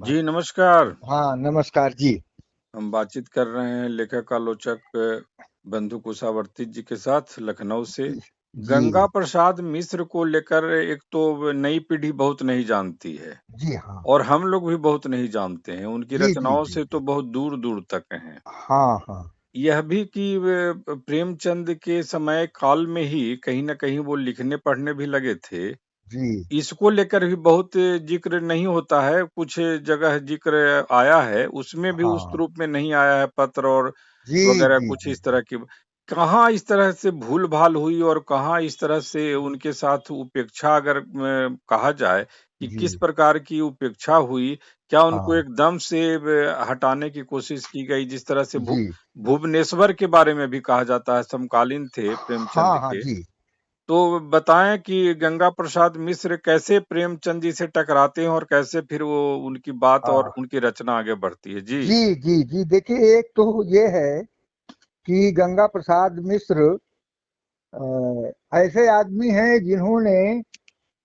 जी, नमस्कार। हाँ, नमस्कार जी। हम बातचीत कर रहे हैं लेखक आलोचक बंधु कुशावर्ती जी के साथ लखनऊ से। गंगा जी, प्रसाद मिश्र को लेकर एक तो नई पीढ़ी बहुत नहीं जानती है जी हाँ। और हम लोग भी बहुत नहीं जानते हैं। उनकी जी, जी, रचनाओं जी, से तो जी। बहुत दूर-दूर तक हैं। हाँ, हाँ। यह भी कि वे प्रेमचंद के समय काल में ही कहीं न कहीं वो लिखने-पढ़ने भी लगे थे। जी, इसको लेकर भी बहुत ज़िक्र नहीं होता है, कुछ जगह ज़िक्र आया है, उसमें भी उस हाँ। रूप में नहीं आया है पत्र और जी, वगैरह जी, कुछ जी, इस जी। तरह की। कहाँ इस तरह से भूल-भाल हुई और कहाँ इस तरह से उनके साथ उपेक्षा अगर कहा जाए कि जी, किस प्रकार की उपेक्षा हुई? क्या उनको हाँ। एकदम से हटाने की कोशिश की गई? जिस तरह से जी। भुवनेश्वर के बारे में भी कहा जाता है, समकालीन थे प्रेमचंद हाँ, हाँ, के। जी। तो बताएँ कि गंगा प्रसाद मिश्र कैसे प्रेमचंद जी से टकराते हैं और कैसे फिर वो उनकी बात और हाँ। उनकी रचना आगे बढ़ती है? जी। जी, जी, जी। देखिए, एक तो ये है कि गंगा प्रसाद मिश्र ऐसे आदमी हैं जिन्होंने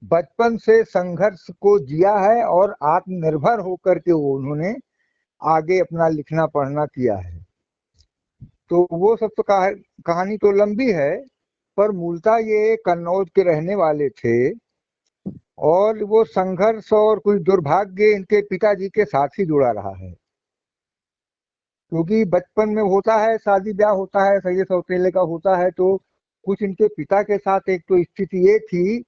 बचपन से संघर्ष को जिया है और आत्मनिर्भर होकर के वो उन्होंने आगे अपना लिखना-पढ़ना किया है। तो वो सब तो कहानी तो लंबी है, पर मूलतः ये कन्नौज के रहने वाले थे और वो संघर्ष और कुछ दुर्भाग्य इनके पिताजी के साथ ही जुड़ा रहा है। क्योंकि बचपन में होता है, शादी ब्याह होता है, सगे सौतेले का होता है, तो कुछ इनके पिता के साथ एक तो स्थिति ये थी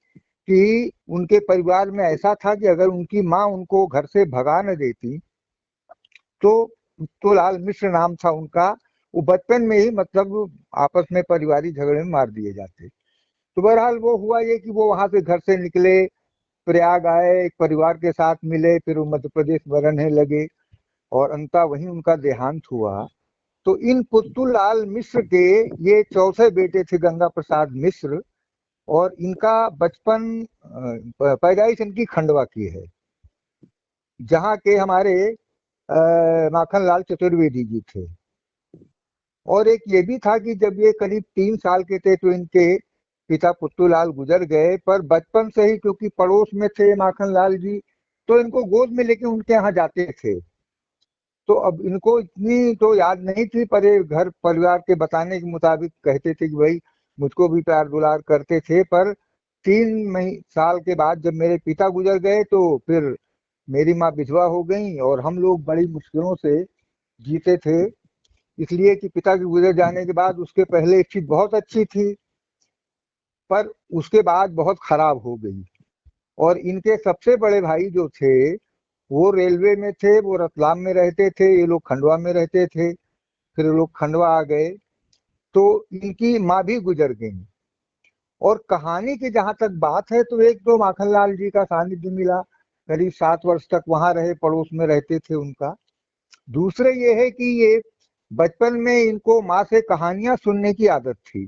कि उनके परिवार में ऐसा था कि अगर उनकी माँ उनको घर से भगा न देती, तो पुत्तूलाल मिश्र नाम था उनका, वो बचपन में ही मतलब आपस में पारिवारिक झगड़े में मार दिए जाते। तो बहरहाल वो हुआ ये कि वो वहां से घर से निकले, प्रयाग आए, एक परिवार के साथ मिले, फिर वो मध्य प्रदेश में रहने लगे और अंततः वहीं उनका देहांत हुआ। तो इन पुत्तूलाल मिश्र के ये चौथे बेटे थे गंगा प्रसाद मिश्र और इनका बचपन पैदाइश इनकी खंडवा की है, जहाँ के हमारे माखनलाल चतुर्वेदी जी थे। और एक ये भी था कि जब ये करीब 3 साल के थे तो इनके पिता पुत्तूलाल गुजर गए, पर बचपन से ही क्योंकि पड़ोस में थे माखनलाल जी, तो इनको गोद में लेके उनके यहाँ जाते थे। तो अब इनको इतनी तो याद नहीं थी, पर ये घर परिवार के बताने के मुताबिक कहते थे कि भाई मुझको भी प्यार दुलार करते थे। पर 3 साल के बाद जब मेरे पिता गुजर गए तो फिर मेरी माँ विधवा हो गई और हम लोग बड़ी मुश्किलों से जीते थे। इसलिए कि पिता के गुजर जाने के बाद उसके पहले स्थिति बहुत अच्छी थी, पर उसके बाद बहुत खराब हो गई। और इनके सबसे बड़े भाई जो थे वो रेलवे में थे, वो रतलाम में रहते थे, ये लोग खंडवा में रहते थे। फिर ये लोग खंडवा आ गए तो इनकी माँ भी गुजर गई। और कहानी की जहां तक बात है तो एक तो माखनलाल जी का सानिध्य मिला, करीब 7 वर्ष तक वहां रहे, पड़ोस में रहते थे उनका। दूसरे ये है कि ये बचपन में इनको माँ से कहानियां सुनने की आदत थी,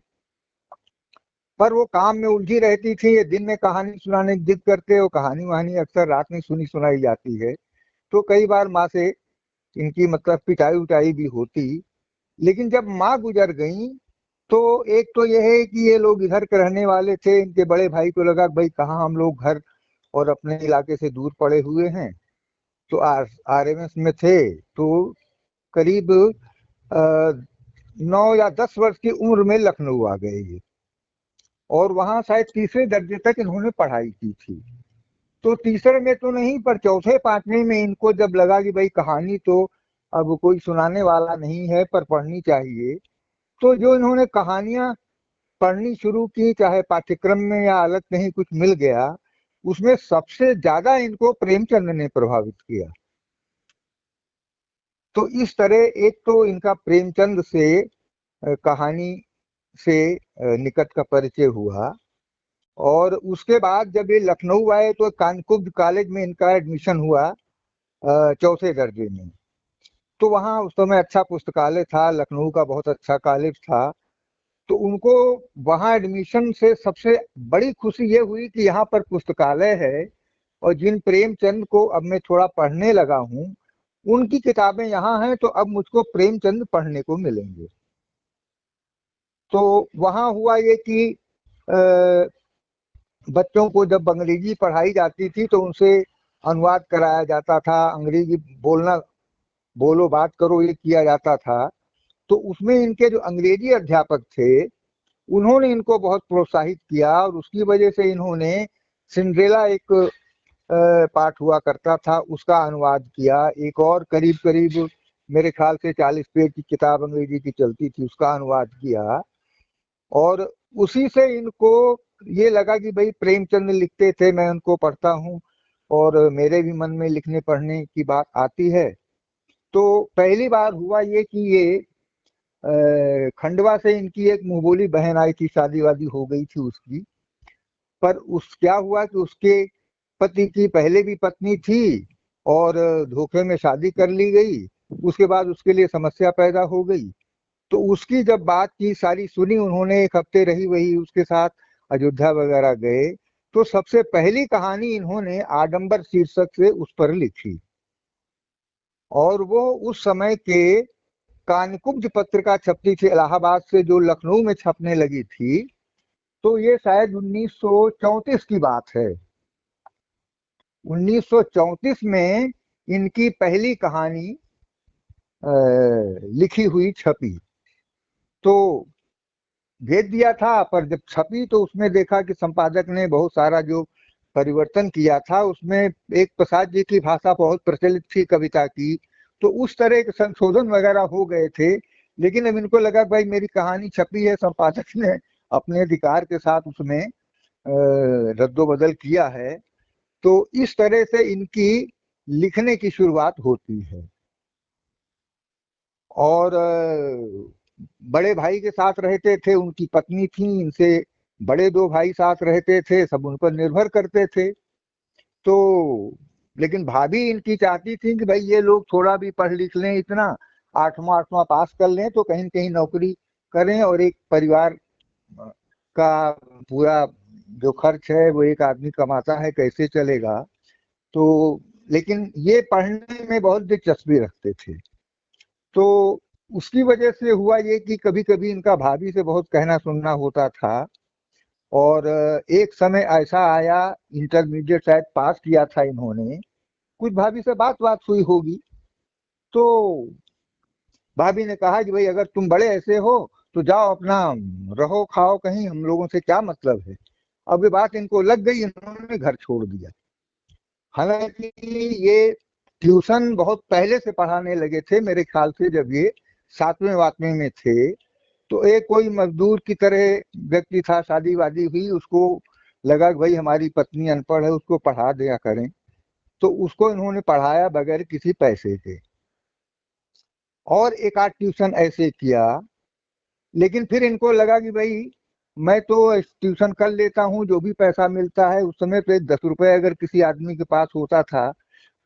पर वो काम में उलझी रहती थी। ये दिन में कहानी सुनाने की जिद करते, वो कहानी वहानी अक्सर रात में सुनी सुनाई जाती है। तो कई बार माँ से इनकी मतलब पिटाई उटाई भी होती। लेकिन जब माँ गुजर गई तो एक तो ये है कि ये लोग इधर के रहने वाले थे, इनके बड़े भाई को लगा कि भाई कहाँ हम लोग घर और अपने इलाके से दूर पड़े हुए हैं। तो आरएमएस में थे, तो करीब 9 या 10 वर्ष की उम्र में लखनऊ आ गए ये। और वहां शायद तीसरे दर्जे तक इन्होंने पढ़ाई की थी। तो तीसरे में तो नहीं, पर चौथे पांचवें में इनको जब लगा कि भाई कहानी तो अब कोई सुनाने वाला नहीं है, पर पढ़नी चाहिए, तो जो इन्होंने कहानियां पढ़नी शुरू की, चाहे पाठ्यक्रम में या अलग कहीं कुछ मिल गया, उसमें सबसे ज्यादा इनको प्रेमचंद ने प्रभावित किया। तो इस तरह एक तो इनका प्रेमचंद से कहानी से निकट का परिचय हुआ। और उसके बाद जब ये लखनऊ आए तो कानकुब्ज कॉलेज में इनका एडमिशन हुआ, चौथे दर्जे में। तो वहाँ उस समय अच्छा पुस्तकालय था, लखनऊ का बहुत अच्छा कॉलेज था। तो उनको वहाँ एडमिशन से सबसे बड़ी खुशी ये हुई कि यहाँ पर पुस्तकालय है और जिन प्रेमचंद को अब मैं थोड़ा पढ़ने लगा हूँ, उनकी किताबें यहाँ हैं, तो अब मुझको प्रेमचंद पढ़ने को मिलेंगे। तो वहाँ हुआ ये कि अ, बच्चों को जब अंग्रेजी पढ़ाई जाती थी तो उनसे अनुवाद कराया जाता था, अंग्रेजी बोलो बात करो ये किया जाता था। तो उसमें इनके जो अंग्रेजी अध्यापक थे उन्होंने इनको बहुत प्रोत्साहित किया और उसकी वजह से इन्होंने सिंड्रेला एक पाठ हुआ करता था उसका अनुवाद किया। एक और करीब करीब मेरे ख्याल से 40 पेज की किताब अंग्रेजी की चलती थी, उसका अनुवाद किया। और उसी से इनको ये लगा कि भाई प्रेमचंद लिखते थे, मैं उनको पढ़ता हूँ और मेरे भी मन में लिखने पढ़ने की बात आती है। तो पहली बार हुआ ये कि ये खंडवा से इनकी एक मुंहबोली बहन आई थी, शादी वादी हो गई थी उसकी। पर उस क्या हुआ कि उसके पति की पहले भी पत्नी थी और धोखे में शादी कर ली गई। उसके बाद उसके लिए समस्या पैदा हो गई। तो उसकी जब बात की सारी सुनी उन्होंने, एक हफ्ते रही वही उसके साथ, अयोध्या वगैरह गए। तो सबसे पहली कहानी इन्होंने आडंबर शीर्षक से उस पर लिखी और वो उस समय के कानकुब्ज पत्रिका छपती थी इलाहाबाद से, जो लखनऊ में छपने लगी थी। तो ये शायद 1934 की बात है। 1934 में इनकी पहली कहानी लिखी हुई छपी। तो भेज दिया था, पर जब छपी तो उसमें देखा कि संपादक ने बहुत सारा जो परिवर्तन किया था उसमें एक प्रसाद जी की भाषा बहुत प्रचलित थी कविता की, तो उस तरह के संशोधन वगैरह हो गए थे। लेकिन अब इनको लगा भाई मेरी कहानी छपी है, संपादक ने अपने अधिकार के साथ उसमें रद्दोबदल किया है। तो इस तरह से इनकी लिखने की शुरुआत होती है। और बड़े भाई के साथ रहते थे, उनकी पत्नी थी, इनसे बड़े दो भाई साथ रहते थे, सब उन पर निर्भर करते थे। तो लेकिन भाभी इनकी चाहती थी कि भाई ये लोग थोड़ा भी पढ़ लिख लें, इतना आठवां आठवां पास कर लें तो कहीं न कहीं नौकरी करें और एक परिवार का पूरा जो खर्च है वो एक आदमी कमाता है कैसे चलेगा। तो लेकिन ये पढ़ने में बहुत दिलचस्पी रखते थे। तो उसकी वजह से हुआ ये कि कभी कभी इनका भाभी से बहुत कहना सुनना होता था। और एक समय ऐसा आया, इंटरमीडिएट शायद पास किया था इन्होंने, कुछ भाभी से बात बात हुई होगी। तो भाभी ने कहा कि भाई अगर तुम बड़े ऐसे हो तो जाओ अपना रहो खाओ कहीं, हम लोगों से क्या मतलब है। अब ये बात इनको लग गई, इन्होंने घर छोड़ दिया। हालांकि ये ट्यूशन बहुत पहले से पढ़ाने लगे थे, मेरे ख्याल से जब ये 7वें वातवें में थे। तो एक कोई मजदूर की तरह व्यक्ति था, शादी वादी हुई, उसको लगा कि भाई हमारी पत्नी अनपढ़ है उसको पढ़ा दिया करें। तो उसको इन्होंने पढ़ाया बगैर किसी पैसे के, और एक आध ट्यूशन ऐसे किया। लेकिन फिर इनको लगा कि भाई मैं तो ट्यूशन कर लेता हूँ, जो भी पैसा मिलता है, उस समय पे 10 रुपए अगर किसी आदमी के पास होता था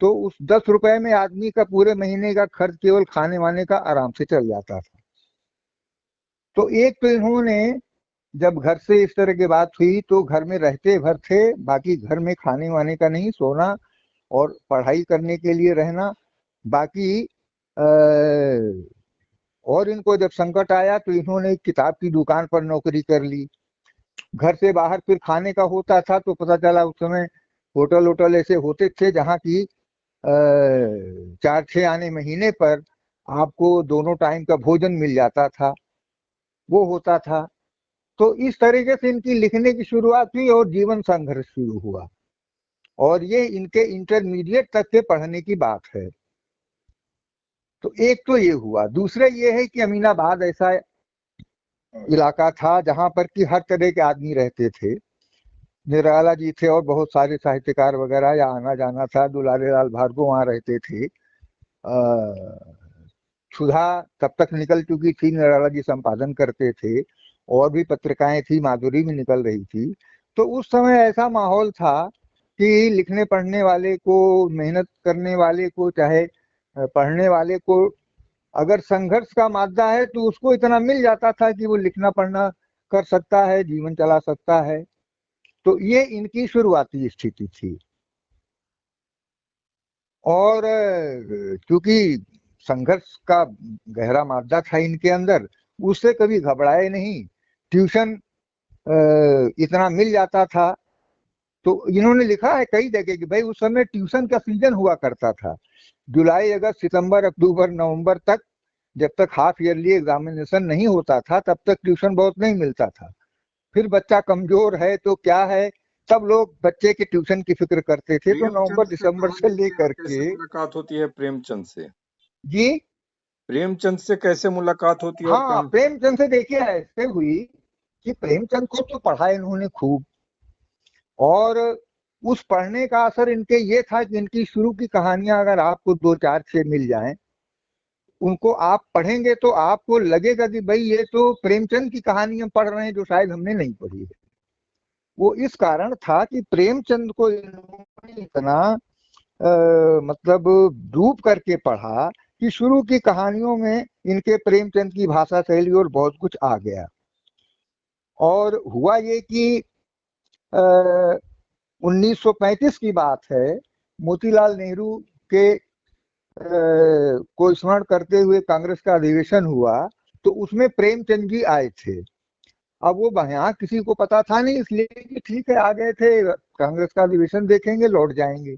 तो उस 10 रुपए में आदमी का पूरे महीने का खर्च केवल खाने वाने का आराम से चल जाता था। तो एक तो इन्होंने जब घर से इस तरह की बात हुई तो घर में रहते भर थे, बाकी घर में खाने वाने का नहीं, सोना और पढ़ाई करने के लिए रहना बाकी। और इनको जब संकट आया तो इन्होंने एक किताब की दुकान पर नौकरी कर ली। घर से बाहर फिर खाने का होता था तो पता चला उस समय होटल होटल ऐसे होते थे जहाँ की 4-6 आने महीने पर आपको दोनों टाइम का भोजन मिल जाता था, वो होता था। तो इस तरीके से इनकी लिखने की शुरुआत हुई और जीवन संघर्ष शुरू हुआ। और ये इनके इंटरमीडिएट तक के पढ़ने की बात है। तो एक तो ये हुआ। दूसरा ये है कि अमीनाबाद ऐसा इलाका था जहां पर कि हर तरह के आदमी रहते थे। निराला जी थे और बहुत सारे साहित्यकार वगैरह या आना जाना था। दुलारे लाल भार्गव वहां रहते थे। सुधा तब तक निकल चुकी थी, निराला जी संपादन करते थे। और भी पत्रिकाएं थी, माधुरी भी निकल रही थी। तो उस समय ऐसा माहौल था कि लिखने पढ़ने वाले को, मेहनत करने वाले को, चाहे पढ़ने वाले को अगर संघर्ष का मादा है तो उसको इतना मिल जाता था कि वो लिखना पढ़ना कर सकता है, जीवन चला सकता है। तो ये इनकी शुरुआती स्थिति थी। और क्योंकि संघर्ष का गहरा मादा था इनके अंदर, उससे कभी घबराए नहीं। ट्यूशन इतना मिल जाता था तो इन्होंने लिखा है कई जगह कि भाई उस समय ट्यूशन का सीजन हुआ करता था, जुलाई अगस्त सितंबर अक्टूबर नवंबर तक, जब तक हाफ ईयरली एग्जामिनेशन नहीं होता था तब तक ट्यूशन बहुत नहीं मिलता था। फिर बच्चा कमजोर है तो क्या है, तब लोग बच्चे के ट्यूशन की फिक्र करते थे, तो प्रेमचंद नवंबर से दिसंबर से कहानी लेकर कैसे के। मुलाकात होती है प्रेमचंद से? जी। प्रेमचंद से कैसे मुलाकात होती है और हाँ, प्रेमचंद से देखिए ऐसे हुई कि प्रेमचंद को तो पढ़ा इन्होंने खूब, और उस पढ़ने का असर इनके ये था कि इनकी शुरू की कहानियां अगर आपको दो चार छह मिल जाएं, उनको आप पढ़ेंगे तो आपको लगेगा कि भाई ये तो प्रेमचंद की कहानी हम पढ़ रहे हैं जो शायद हमने नहीं पढ़ी है। वो इस कारण था कि प्रेमचंद को इन्होंने इतना मतलब डूब करके पढ़ा कि शुरू की कहानियों में इनके प्रेमचंद की भाषा शैली और बहुत कुछ आ गया। और हुआ ये कि 1935 की बात है, मोतीलाल नेहरू के को स्मरण करते हुए कांग्रेस का अधिवेशन हुआ, तो उसमें प्रेमचंद जी आए थे। अब वो यहाँ किसी को पता था नहीं, इसलिए कि ठीक है आ गए थे, कांग्रेस का अधिवेशन देखेंगे लौट जाएंगे।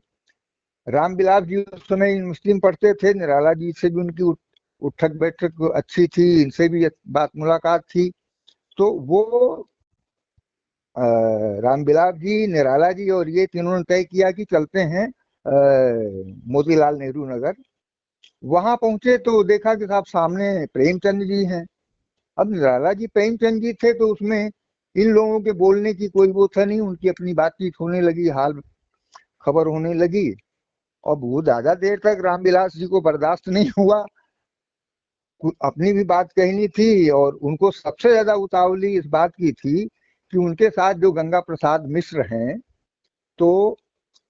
रामविलास जी उस समय मुस्लिम पढ़ते थे, निराला जी से भी उनकी उठक बैठक अच्छी थी, इनसे भी बात मुलाकात थी। तो वो रामविलास जी, निराला जी और ये तीनों ने तय किया कि चलते हैं मोतीलाल नेहरू नगर। वहां पहुंचे तो देखा कि साहब सामने प्रेमचंद जी हैं। अब निराला जी प्रेमचंद जी थे तो उसमें इन लोगों के बोलने की कोई वो था नहीं, उनकी अपनी बातचीत होने लगी, हाल खबर होने लगी। अब वो ज्यादा देर तक रामविलास जी को बर्दाश्त नहीं हुआ, अपनी भी बात कहनी थी, और उनको सबसे ज्यादा उतावली इस बात की थी कि उनके साथ जो गंगा प्रसाद मिश्र हैं, तो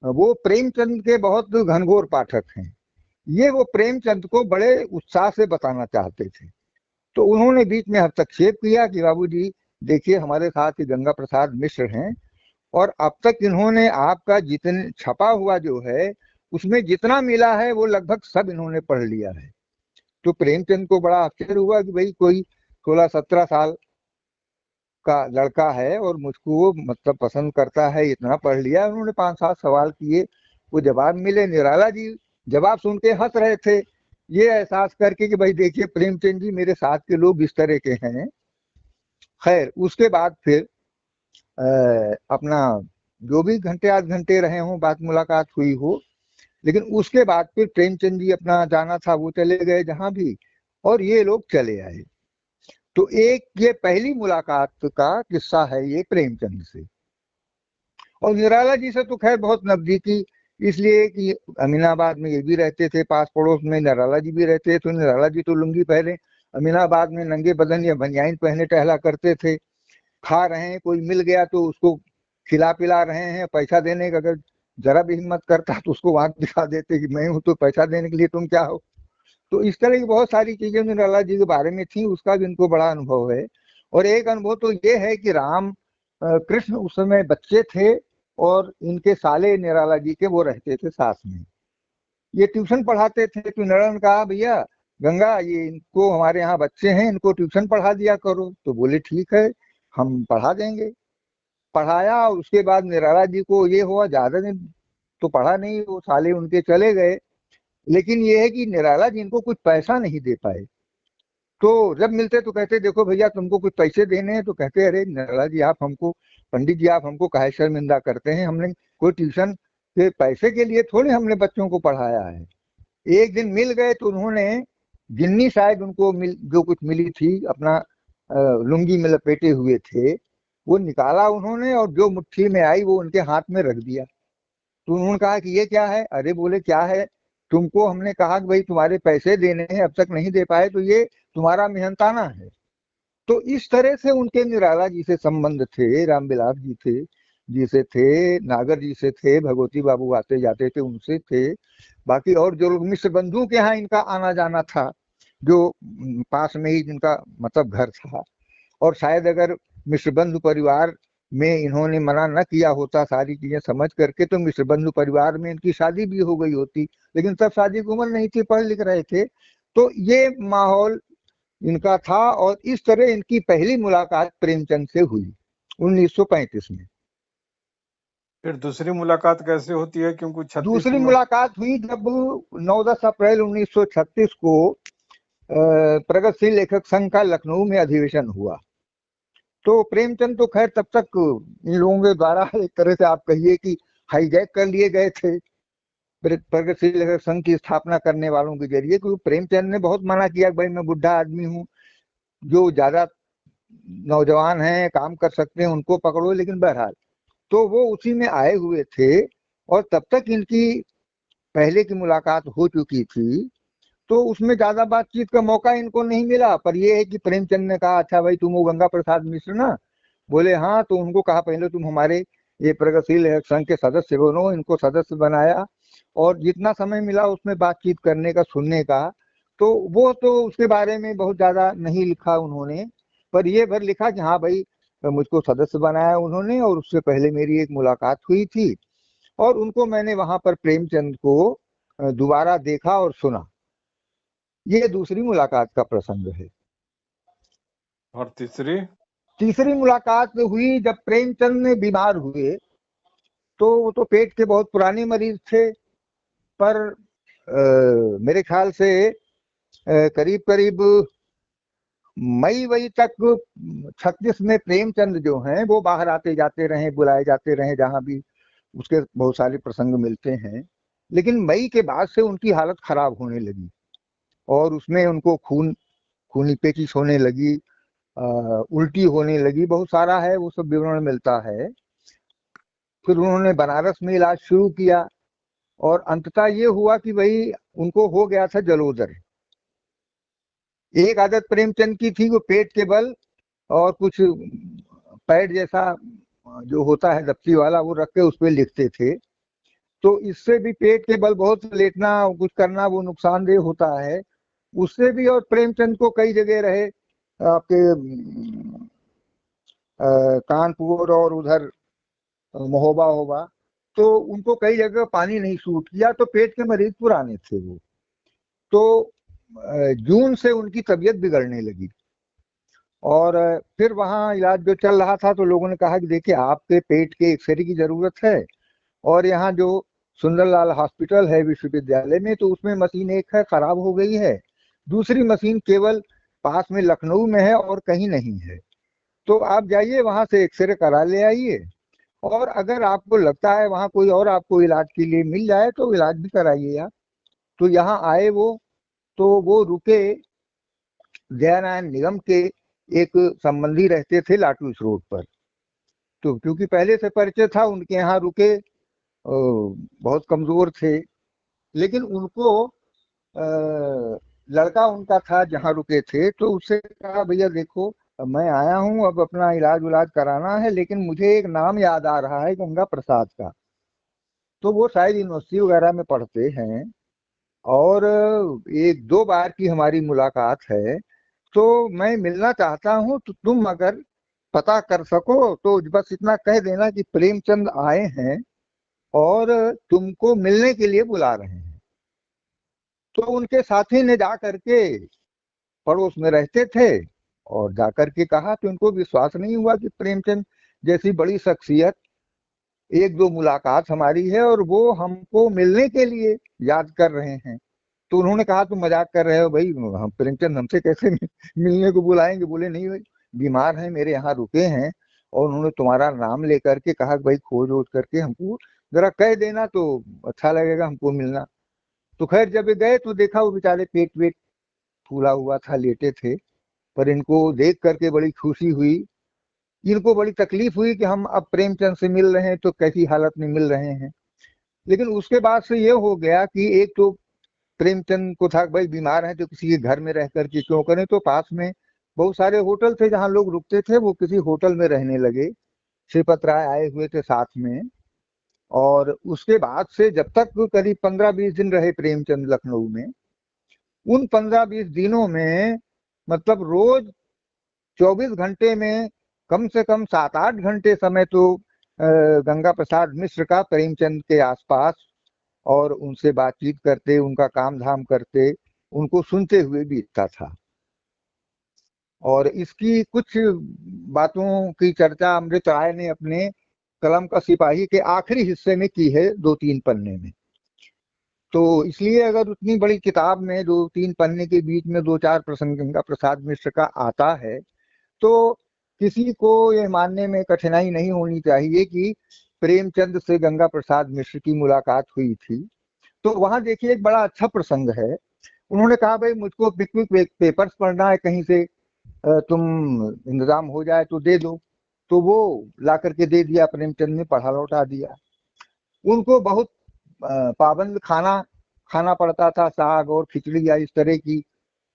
वो प्रेमचंद के बहुत घनघोर पाठक हैं। ये वो प्रेमचंद को बड़े उत्साह से बताना चाहते थे। तो उन्होंने बीच में हस्तक्षेप किया कि बाबूजी देखिए हमारे साथ ही गंगा प्रसाद मिश्र हैं, और अब तक इन्होंने आपका जितने छपा हुआ जो है उसमें जितना मिला है वो लगभग सब इन्होंने पढ़ लिया है। तो प्रेमचंद को बड़ा आश्चर्य हुआ कि भाई कोई 16-17 साल का लड़का है और मुझको वो मतलब पसंद करता है, इतना पढ़ लिया। उन्होंने 5-7 सवाल किए, वो जवाब मिले। निराला जी जवाब सुन के हंस रहे थे, ये एहसास करके कि भाई देखिए प्रेमचंद जी मेरे साथ के लोग इस तरह के हैं। खैर उसके बाद फिर अपना जो भी घंटे आध घंटे रहे हों, बात मुलाकात हुई हो, लेकिन उसके बाद फिर प्रेमचंद जी अपना जाना था वो चले गए जहां भी, और ये लोग चले आए। तो एक ये पहली मुलाकात का किस्सा है ये प्रेमचंद से। और निराला जी से तो खैर बहुत नजदीकी, इसलिए कि अमीनाबाद में ये भी रहते थे, पास पड़ोस में निराला जी भी रहते थे। तो निराला जी तो लुंगी पहने अमीनाबाद में नंगे बदन या बनियाइन पहने टहला करते थे। खा रहे हैं, कोई मिल गया तो उसको खिला पिला रहे हैं, पैसा देने का अगर जरा भी हिम्मत करता तो उसको वहां दिखा देते कि मैं हूं तो पैसा देने के लिए तुम क्या हो। तो इस तरह की बहुत सारी चीजें निराला जी के बारे में थी, उसका भी इनको बड़ा अनुभव है। और एक अनुभव तो ये है कि राम कृष्ण उस समय बच्चे थे, और इनके साले निराला जी के वो रहते थे साथ में, ये ट्यूशन पढ़ाते थे। तो निराला ने कहा भैया गंगा ये इनको हमारे यहाँ बच्चे हैं, इनको ट्यूशन पढ़ा दिया करो। तो बोले ठीक है हम पढ़ा देंगे। पढ़ाया, और उसके बाद निराला जी को ये हुआ ज्यादा दिन तो पढ़ा नहीं, वो साले उनके चले गए। लेकिन ये है कि निराला जी इनको कुछ पैसा नहीं दे पाए। तो जब मिलते तो कहते देखो भैया तुमको कुछ पैसे देने हैं, तो कहते अरे निराला जी आप हमको, पंडित जी आप हमको काहे शर्मिंदा करते हैं, हमने कोई ट्यूशन के पैसे के लिए थोड़ी हमने बच्चों को पढ़ाया है। एक दिन मिल गए तो उन्होंने गिन्नी शायद उनको जो कुछ मिली थी अपना लुंगी में लपेटे हुए थे, वो निकाला उन्होंने, और जो मुट्ठी में आई वो उनके हाथ में रख दिया। तो उन्होंने कहा कि ये क्या है? अरे बोले क्या है, तुमको हमने कहा कि भाई तुम्हारे पैसे देने हैं, अब तक नहीं दे पाए, तो ये तुम्हारा मेहनताना है। तो इस तरह से उनके निराला जी से संबंध थे, रामविलास जी थे जी से थे, नागर जी से थे, भगवती बाबू आते जाते थे उनसे थे। बाकी और जो लोग मिश्र बंधु के यहाँ इनका आना जाना था, जो पास में ही जिनका मतलब घर था। और शायद अगर मिश्र बंधु परिवार में इन्होंने मना न किया होता सारी चीजें समझ करके, तो मिश्र बंधु परिवार में इनकी शादी भी हो गई होती। लेकिन तब शादी की उम्र नहीं थी, पढ़ लिख रहे थे। तो ये माहौल इनका था, और इस तरह इनकी पहली मुलाकात प्रेमचंद से हुई 1935 में। फिर दूसरी मुलाकात कैसे होती है, क्योंकि 36 दूसरी में? मुलाकात हुई जब 9-10 अप्रैल 1936 को प्रगतिशील लेखक संघ का लखनऊ में अधिवेशन हुआ। तो प्रेमचंद तो खैर तब तक इन लोगों के द्वारा एक तरह से आप कहिए कि हाईजैक कर लिए गए थे प्रगतिशील लेखक संघ की स्थापना करने वालों के जरिए, क्योंकि प्रेमचंद ने बहुत मना किया कि भाई मैं बुढ़ा आदमी हूँ, जो ज्यादा नौजवान हैं काम कर सकते हैं उनको पकड़ो। लेकिन बहरहाल तो वो उसी में आए हुए थे और तब तक इनकी पहले की मुलाकात हो चुकी थी, तो उसमें ज्यादा बातचीत का मौका इनको नहीं मिला। पर ये है कि प्रेमचंद ने कहा अच्छा भाई तुम वो गंगा प्रसाद मिश्र ना? बोले हाँ। तो उनको कहा पहले तुम हमारे ये प्रगतिशील संघ के सदस्य बनो। इनको सदस्य बनाया और जितना समय मिला उसमें बातचीत करने का, सुनने का। तो वो तो उसके बारे में बहुत ज्यादा नहीं लिखा उन्होंने, पर ये भर लिखा कि हाँ भाई मुझको सदस्य बनाया उन्होंने और उससे पहले मेरी एक मुलाकात हुई थी और उनको मैंने वहां पर प्रेमचंद को दोबारा देखा और सुना। ये दूसरी मुलाकात का प्रसंग है। और तीसरी? तीसरी मुलाकात हुई जब प्रेमचंद ने बीमार हुए। तो वो तो पेट के बहुत पुराने मरीज थे, पर मेरे ख्याल से करीब करीब मई वई तक 36 में प्रेमचंद जो हैं वो बाहर आते जाते रहे, बुलाए जाते रहे जहां भी उसके बहुत सारे प्रसंग मिलते हैं। लेकिन मई के बाद से उनकी हालत खराब होने लगी और उसमें उनको खूनी पेचिश होने लगी, उल्टी होने लगी, बहुत सारा है वो सब विवरण मिलता है। फिर उन्होंने बनारस में इलाज शुरू किया और अंततः ये हुआ कि भाई उनको हो गया था जलोदर। एक आदत प्रेमचंद की थी, वो पेट के बल और कुछ पैड जैसा जो होता है दफ्ती वाला वो रख के उस पर लिखते थे। तो इससे भी पेट के बल बहुत लेटना कुछ करना वो नुकसानदेह होता है, उससे भी। और प्रेमचंद को कई जगह रहे आपके कानपुर और उधर महोबा होबा, तो उनको कई जगह पानी नहीं सूट किया, तो पेट के मरीज पुराने थे वो। तो जून से उनकी तबीयत बिगड़ने लगी और फिर वहाँ इलाज जो चल रहा था तो लोगों ने कहा कि देखिए आपके पेट के एक्सरे की जरूरत है और यहाँ जो सुंदरलाल हॉस्पिटल है विश्वविद्यालय में तो उसमें मशीन एक है खराब हो गई है, दूसरी मशीन केवल पास में लखनऊ में है और कहीं नहीं है। तो आप जाइए वहां से एक्सरे करा ले आइए और अगर आपको लगता है वहां कोई और आपको इलाज के लिए मिल जाए तो इलाज भी कराइए आप। तो यहाँ आए वो, तो वो रुके जयनारायण निगम के एक संबंधी रहते थे लाटूस रोड पर। तो क्योंकि पहले से परिचय था उनके यहाँ रुके, बहुत कमजोर थे लेकिन उनको लड़का उनका था जहाँ रुके थे, तो उससे कहा भैया देखो मैं आया हूँ अब अपना इलाज उलाज कराना है लेकिन मुझे एक नाम याद आ रहा है गंगा प्रसाद का। तो वो शायद यूनिवर्सिटी वगैरह में पढ़ते हैं और एक दो बार की हमारी मुलाकात है, तो मैं मिलना चाहता हूँ। तो तुम अगर पता कर सको तो बस इतना कह देना कि प्रेमचंद आए हैं और तुमको मिलने के लिए बुला रहे हैं। तो उनके साथी ने जा करके, पड़ोस में रहते थे, और जाकर के कहा तो इनको विश्वास नहीं हुआ कि प्रेमचंद जैसी बड़ी शख्सियत, एक दो मुलाकात हमारी है और वो हमको मिलने के लिए याद कर रहे हैं। तो उन्होंने कहा तुम मजाक कर रहे हो भाई, हम प्रेमचंद हमसे कैसे मिलने को बुलाएंगे? बोले नहीं भाई बीमार हैं मेरे यहाँ रुके हैं और उन्होंने तुम्हारा नाम लेकर के कहा भाई खोज वोज करके हमको जरा कह देना तो अच्छा लगेगा हमको मिलना। तो खैर जब ये गए तो देखा वो बेचारे पेट वेट फूला हुआ था, लेटे थे। पर इनको देख करके बड़ी खुशी हुई, इनको बड़ी तकलीफ हुई कि हम अब प्रेमचंद से मिल रहे हैं तो कैसी हालत में मिल रहे हैं। लेकिन उसके बाद से ये हो गया कि एक तो प्रेमचंद को था भाई बीमार है तो किसी के घर में रह करके क्यों करें, तो पास में बहुत सारे होटल थे जहां लोग रुकते थे, वो किसी होटल में रहने लगे। श्रीपत राय आए हुए थे साथ में। और उसके बाद से जब तक करीब 15-20 दिन रहे प्रेमचंद लखनऊ में, उन 15-20 दिनों में मतलब रोज 24 घंटे में कम से कम 7-8 घंटे समय तो गंगा प्रसाद मिश्र का प्रेमचंद के आसपास और उनसे बातचीत करते, उनका काम धाम करते, उनको सुनते हुए बीतता था। और इसकी कुछ बातों की चर्चा अमृत राय ने अपने कलम का सिपाही के आखिरी हिस्से में की है, 2-3 पन्ने में। तो इसलिए अगर उतनी बड़ी किताब में 2-3 पन्ने के बीच में 2-4 प्रसंग गंगा प्रसाद मिश्र का आता है, तो किसी को ये मानने में कठिनाई नहीं होनी चाहिए कि प्रेमचंद से गंगा प्रसाद मिश्र की मुलाकात हुई थी। तो वहां देखिए एक बड़ा अच्छा प्रसंग है। उन्होंने कहा भाई मुझको पिकनिक पेपर्स पढ़ना है कहीं से, तुम इंतजाम हो जाए तो दे दो। तो वो ला करके दे दिया, प्रेमचंद ने पढ़ा लौटा दिया। उनको बहुत पाबंद खाना खाना पड़ता था, साग और खिचड़ी या इस तरह की।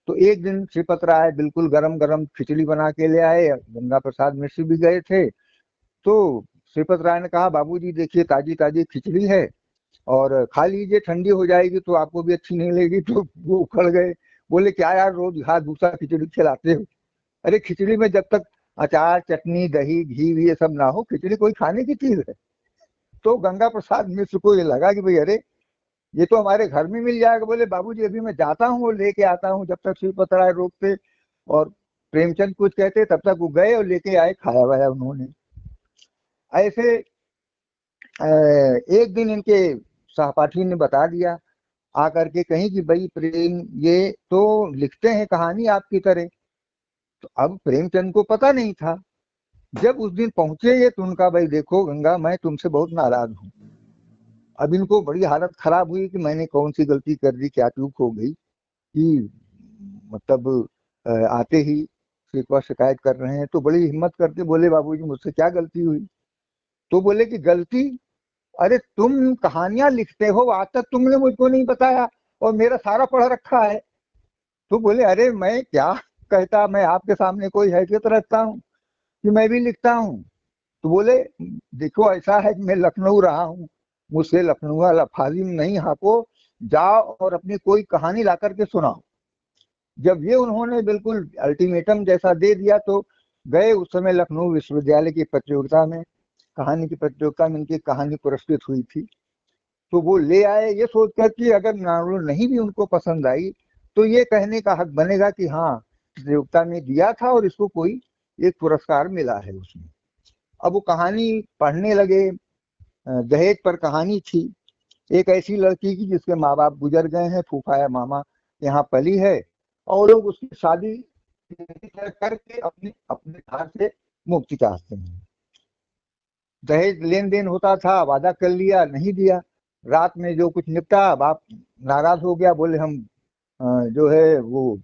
तो एक दिन श्रीपत राय बिल्कुल गरम गरम खिचड़ी बना के ले आए, गंगा प्रसाद मिश्र भी गए थे। तो श्रीपत राय ने कहा बाबूजी देखिए ताजी ताजी खिचड़ी है और खा लीजिए, ठंडी हो जाएगी तो आपको भी अच्छी नहीं लगेगी। तो वो उखड़ गए, बोले क्या यार रोज घास भूसा खिचड़ी खिलाते हो। अरे खिचड़ी में जब तक अचार चटनी दही घी ये सब ना हो, खिचड़ी कोई खाने की चीज है। तो गंगा प्रसाद मिश्र को ये लगा कि भाई अरे ये तो हमारे घर में मिल जाएगा। बोले बाबूजी अभी मैं जाता हूँ और लेके आता हूँ। जब तक श्रीपत राय रोकते और प्रेमचंद कुछ कहते तब तक वो गए और लेके आए, खाया वाया उन्होंने। ऐसे एक दिन इनके सहपाठी ने बता दिया आकर के कहीं कि भाई प्रेम ये तो लिखते हैं कहानी आपकी तरह। तो अब प्रेमचंद को पता नहीं था। जब उस दिन पहुंचे ये तो उनका भाई देखो गंगा मैं तुमसे बहुत नाराज हूँ। अब इनको बड़ी हालत खराब हुई कि मैंने कौन सी गलती कर दी, क्या चूक हो गई कि मतलब आते ही शिकवा शिकायत कर रहे हैं। तो बड़ी हिम्मत करके बोले बाबूजी मुझसे क्या गलती हुई। तो बोले कि गलती, अरे तुम कहानियां लिखते हो, आज तक तुमने मुझको नहीं बताया और मेरा सारा पढ़ रखा है। तो बोले अरे मैं क्या कहता, मैं आपके सामने कोई हैसियत रखता हूँ कि मैं भी लिखता हूँ। तो बोले देखो ऐसा है कि मैं लखनऊ रहा हूँ, मुझसे लखनऊ लफाजिम नहीं हाको, जाओ और अपनी कोई कहानी ला करके सुनाओ। जब ये उन्होंने बिल्कुल अल्टीमेटम जैसा दे दिया तो गए। उस समय लखनऊ विश्वविद्यालय की प्रतियोगिता में, कहानी की प्रतियोगिता में इनकी कहानी पुरस्कृत हुई थी। तो वो ले आए ये सोचकर कि अगर नहीं भी उनको पसंद आई तो ये कहने का हक बनेगा कि हाँ प्रतियोगिता में दिया था और इसको कोई एक पुरस्कार मिला है उसमें। अब वो कहानी पढ़ने लगे। दहेज पर कहानी थी, एक ऐसी लड़की की जिसके माँ बाप गुजर गए हैं, फूफा या मामा यहाँ पली है और लोग उसकी शादी करके अपने अपने घर से मुक्ति चाहते हैं। दहेज लेन देन होता था, वादा कर लिया, नहीं दिया। रात में जो कुछ निपटा, बाप नाराज हो गया, बोले हम जो है वो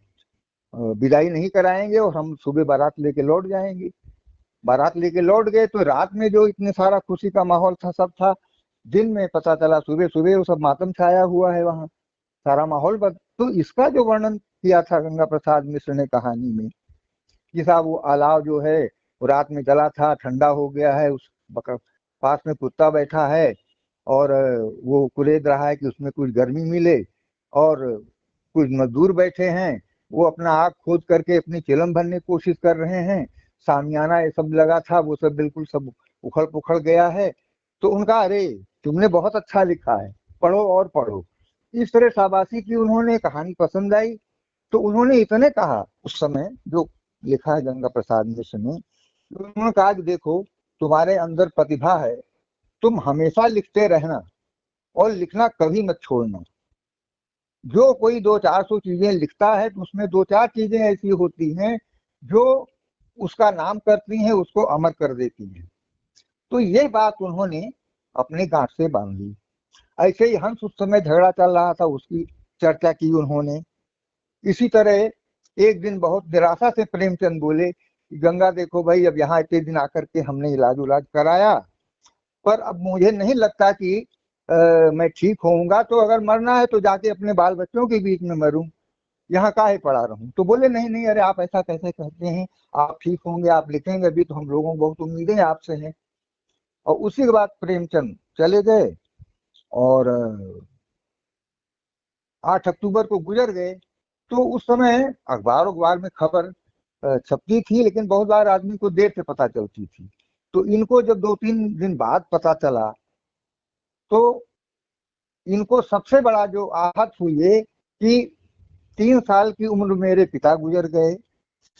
विदाई नहीं कराएंगे और हम सुबह बारात लेके लौट जाएंगे। बारात लेके लौट गए तो रात में जो इतने सारा खुशी का माहौल था सब था, दिन में पता चला सुबह सुबह वो सब मातम छाया हुआ है वहाँ, सारा माहौल तो इसका जो वर्णन किया था गंगा प्रसाद मिश्र ने कहानी में कि साहब वो अलाव जो है वो रात में जला था, ठंडा हो गया है, उस पास में कुत्ता बैठा है और वो कुरेद रहा है कि उसमें कुछ गर्मी मिले और कुछ मजदूर बैठे हैं, वो अपना आग खोद करके अपनी चिलम भरने की कोशिश कर रहे हैं। सामियाना ये सब लगा था, वो सब बिल्कुल सब उखड़ पुखड़ गया है। तो उनका अरे तुमने बहुत अच्छा लिखा है, पढ़ो और पढ़ो। इस तरह शाबाशी की उन्होंने, कहानी पसंद आई। तो उन्होंने इतने कहा उस समय जो लिखा है गंगा प्रसाद मिश्र ने, उन्होंने कहा कि देखो तुम्हारे अंदर प्रतिभा है, तुम हमेशा लिखते रहना और लिखना कभी मत छोड़ना। जो कोई 200-400 चीजें लिखता है तो उसमें 2-4 चीजें ऐसी होती हैं जो उसका नाम करती हैं, उसको अमर कर देती हैं। तो ये बात उन्होंने अपने गांठ से बांध ली। ऐसे ही हंस उस समय झगड़ा चल रहा था, उसकी चर्चा की उन्होंने। इसी तरह एक दिन बहुत निराशा से प्रेमचंद बोले कि गंगा देखो भाई अब यहाँ इतने दिन आकर के हमने इलाज उलाज कराया, पर अब मुझे नहीं लगता कि मैं ठीक होऊंगा। तो अगर मरना है तो जाके अपने बाल बच्चों के बीच में मरूं, यहाँ काहे पड़ा रहूं। तो बोले नहीं नहीं, अरे आप ऐसा कैसे कहते हैं, आप ठीक होंगे, आप लिखेंगे, अभी तो हम लोगों को बहुत उम्मीदें आपसे हैं। और उसी के बाद प्रेमचंद चले गए और 8 अक्टूबर को गुजर गए। तो उस समय अखबार में खबर छपती थी, लेकिन बहुत बार आदमी को देर से पता चलती थी। तो इनको जब 2-3 दिन बाद पता चला तो इनको सबसे बड़ा जो आहत हुई है कि 3 साल की उम्र मेरे पिता गुजर गए,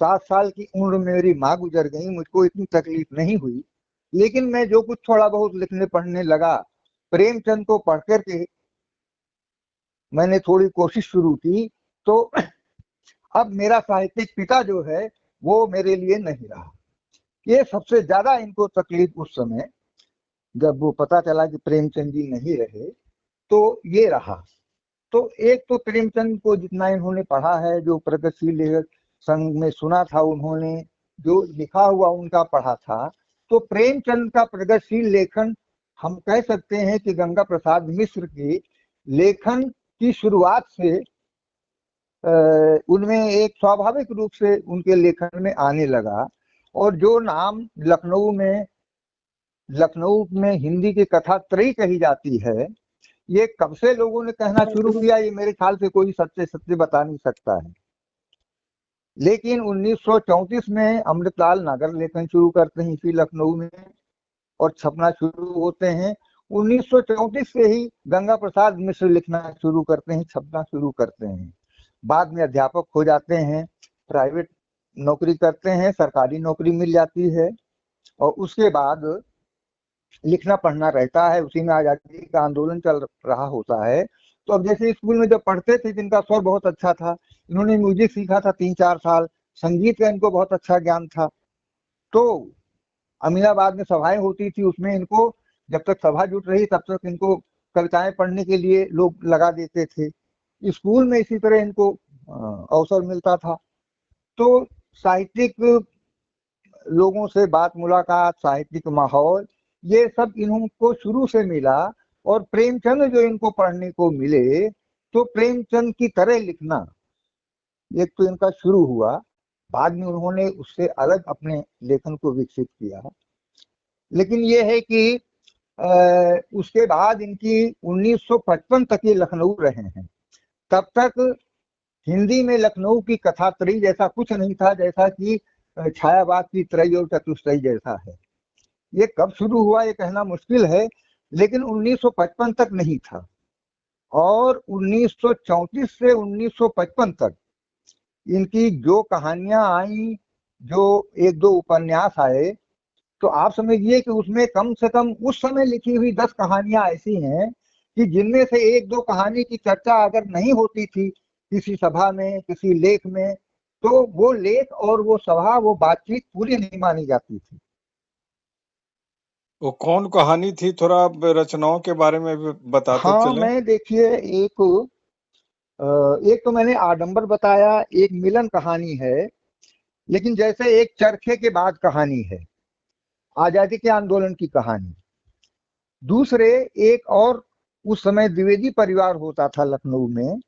7 साल की उम्र में मेरी माँ गुजर गई, मुझको इतनी तकलीफ नहीं हुई, लेकिन मैं जो कुछ थोड़ा बहुत लिखने पढ़ने लगा, प्रेमचंद को पढ़ करके मैंने थोड़ी कोशिश शुरू की, तो अब मेरा साहित्यिक पिता जो है वो मेरे लिए नहीं रहा। ये सबसे ज्यादा इनको तकलीफ उस समय, जब वो पता चला कि प्रेमचंद जी नहीं रहे, तो ये रहा। तो एक तो प्रेमचंद को जितना इन्होंने पढ़ा है, जो प्रगतिशील लेखक संघ में सुना था उन्होंने, जो लिखा हुआ उनका पढ़ा था, तो प्रेमचंद का प्रगतिशील लेखन हम कह सकते हैं कि गंगा प्रसाद मिश्र के लेखन की शुरुआत से उनमें एक स्वाभाविक रूप से उनके लेखन में आने लगा। और जो नाम लखनऊ में हिंदी की कथा त्रयी कही जाती है, ये कब से लोगों ने कहना शुरू किया, ये मेरे ख्याल से कोई सत्य सत्य बता नहीं सकता है। लेकिन 1934 में अमृतलाल नगर लेखन शुरू करते हैं इसी लखनऊ में, और छपना शुरू होते हैं। 1934 से ही गंगा प्रसाद मिश्र लिखना शुरू करते हैं, छपना शुरू करते हैं। बाद में अध्यापक हो जाते हैं, प्राइवेट नौकरी करते हैं, सरकारी नौकरी मिल जाती है, और उसके बाद लिखना पढ़ना रहता है। उसी में आजादी का आंदोलन चल रहा होता है। तो अब जैसे स्कूल में जब पढ़ते थे, जिनका स्वर बहुत अच्छा था, इन्होंने म्यूजिक सीखा था 3-4 साल, संगीत का इनको बहुत अच्छा ज्ञान था। तो अमीनाबाद में सभाएं होती थी, उसमें इनको जब तक सभा जुट रही तब तक इनको कविताएं पढ़ने के लिए लोग लगा देते थे। स्कूल में इसी तरह इनको अवसर मिलता था। तो साहित्यिक लोगों से बात मुलाकात, साहित्यिक माहौल, ये सब इनको शुरू से मिला। और प्रेमचंद जो इनको पढ़ने को मिले, तो प्रेमचंद की तरह लिखना एक तो इनका शुरू हुआ। बाद में उन्होंने उससे अलग अपने लेखन को विकसित किया। लेकिन ये है कि उसके बाद इनकी 1955 तक ये लखनऊ रहे हैं। तब तक हिंदी में लखनऊ की कथा त्रयी जैसा कुछ नहीं था, जैसा कि छायावाद की त्रयी और चतुष्टयी जैसा है। ये कब शुरू हुआ ये कहना मुश्किल है, लेकिन 1955 तक नहीं था। और 1934 से 1955 तक इनकी जो कहानियां आई, जो एक दो उपन्यास आए, तो आप समझिए कि उसमें कम से कम उस समय लिखी हुई 10 कहानियां ऐसी हैं कि जिनमें से एक दो कहानी की चर्चा अगर नहीं होती थी किसी सभा में, किसी लेख में, तो वो लेख और वो सभा, वो बातचीत पूरी नहीं मानी जाती थी। वो कौन कहानी थी, थोड़ा आप रचनाओं के बारे में भी बताते हाँ, चलें। मैं देखिए, एक तो मैंने आडंबर बताया, एक मिलन कहानी है। लेकिन जैसे एक चरखे के बाद कहानी है, आजादी के आंदोलन की कहानी। दूसरे एक और, उस समय द्विवेदी परिवार होता था लखनऊ में,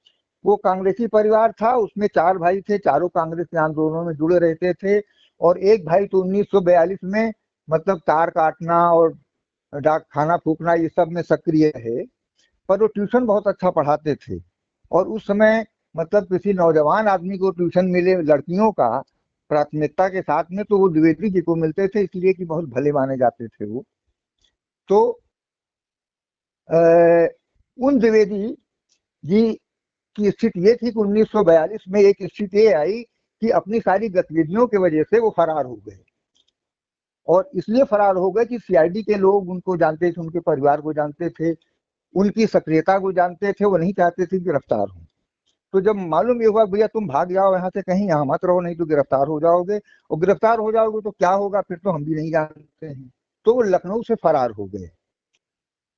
वो कांग्रेसी परिवार था। उसमें 4 भाई थे, चारों कांग्रेस के आंदोलनों में जुड़े रहते थे। और एक भाई तो 1942 में मतलब तार काटना और डाक खाना फूकना ये सब में सक्रिय है। पर वो ट्यूशन बहुत अच्छा पढ़ाते थे। और उस समय मतलब किसी नौजवान आदमी को ट्यूशन मिले लड़कियों का प्राथमिकता के साथ में, तो वो द्विवेदी जी को मिलते थे, इसलिए कि बहुत भले माने जाते थे वो। तो उन द्विवेदी जी की स्थिति ये थी कि 1942 में एक स्थिति ये आई कि अपनी सारी गतिविधियों की वजह से वो फरार हो गए। और इसलिए फरार हो गए कि सीआईडी के लोग उनको जानते थे, उनके परिवार को जानते थे, उनकी सक्रियता को जानते थे, वो नहीं चाहते थे गिरफ्तार हो। तो जब मालूम ये हुआ भैया तुम भाग जाओ यहाँ से, कहीं यहाँ मत रहो, नहीं तो गिरफ्तार हो जाओगे, और गिरफ्तार हो जाओगे तो क्या होगा फिर तो हम भी नहीं जानते हैं। तो वो लखनऊ से फरार हो गए।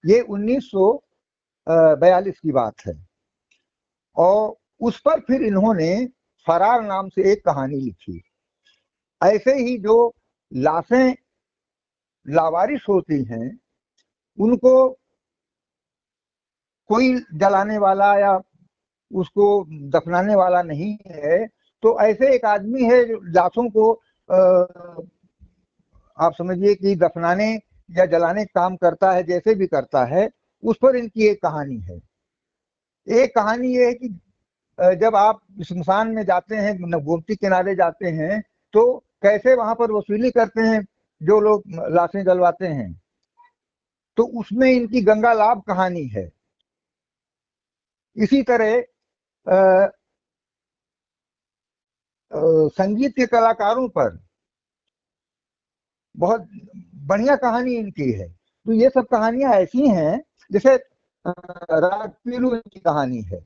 ये 1942 की बात है। और उस पर फिर इन्होंने फरार नाम से एक कहानी लिखी। ऐसे ही जो लाशें लावारिस होती हैं, उनको कोई जलाने वाला या उसको दफनाने वाला नहीं है, तो ऐसे एक आदमी है जो लाशों को आप समझिए कि दफनाने या जलाने का काम करता है, जैसे भी करता है। उस पर इनकी एक कहानी है। एक कहानी ये है कि जब आप शमशान में जाते हैं, गोमती किनारे जाते हैं, तो कैसे वहां पर वसूली करते हैं जो लोग लाशें जलवाते हैं। तो उसमें इनकी गंगा लाभ कहानी है। इसी तरह संगीत के कलाकारों पर बहुत बढ़िया कहानी इनकी है। तो ये सब कहानियां ऐसी हैं, जैसे राग पीलू इनकी कहानी है,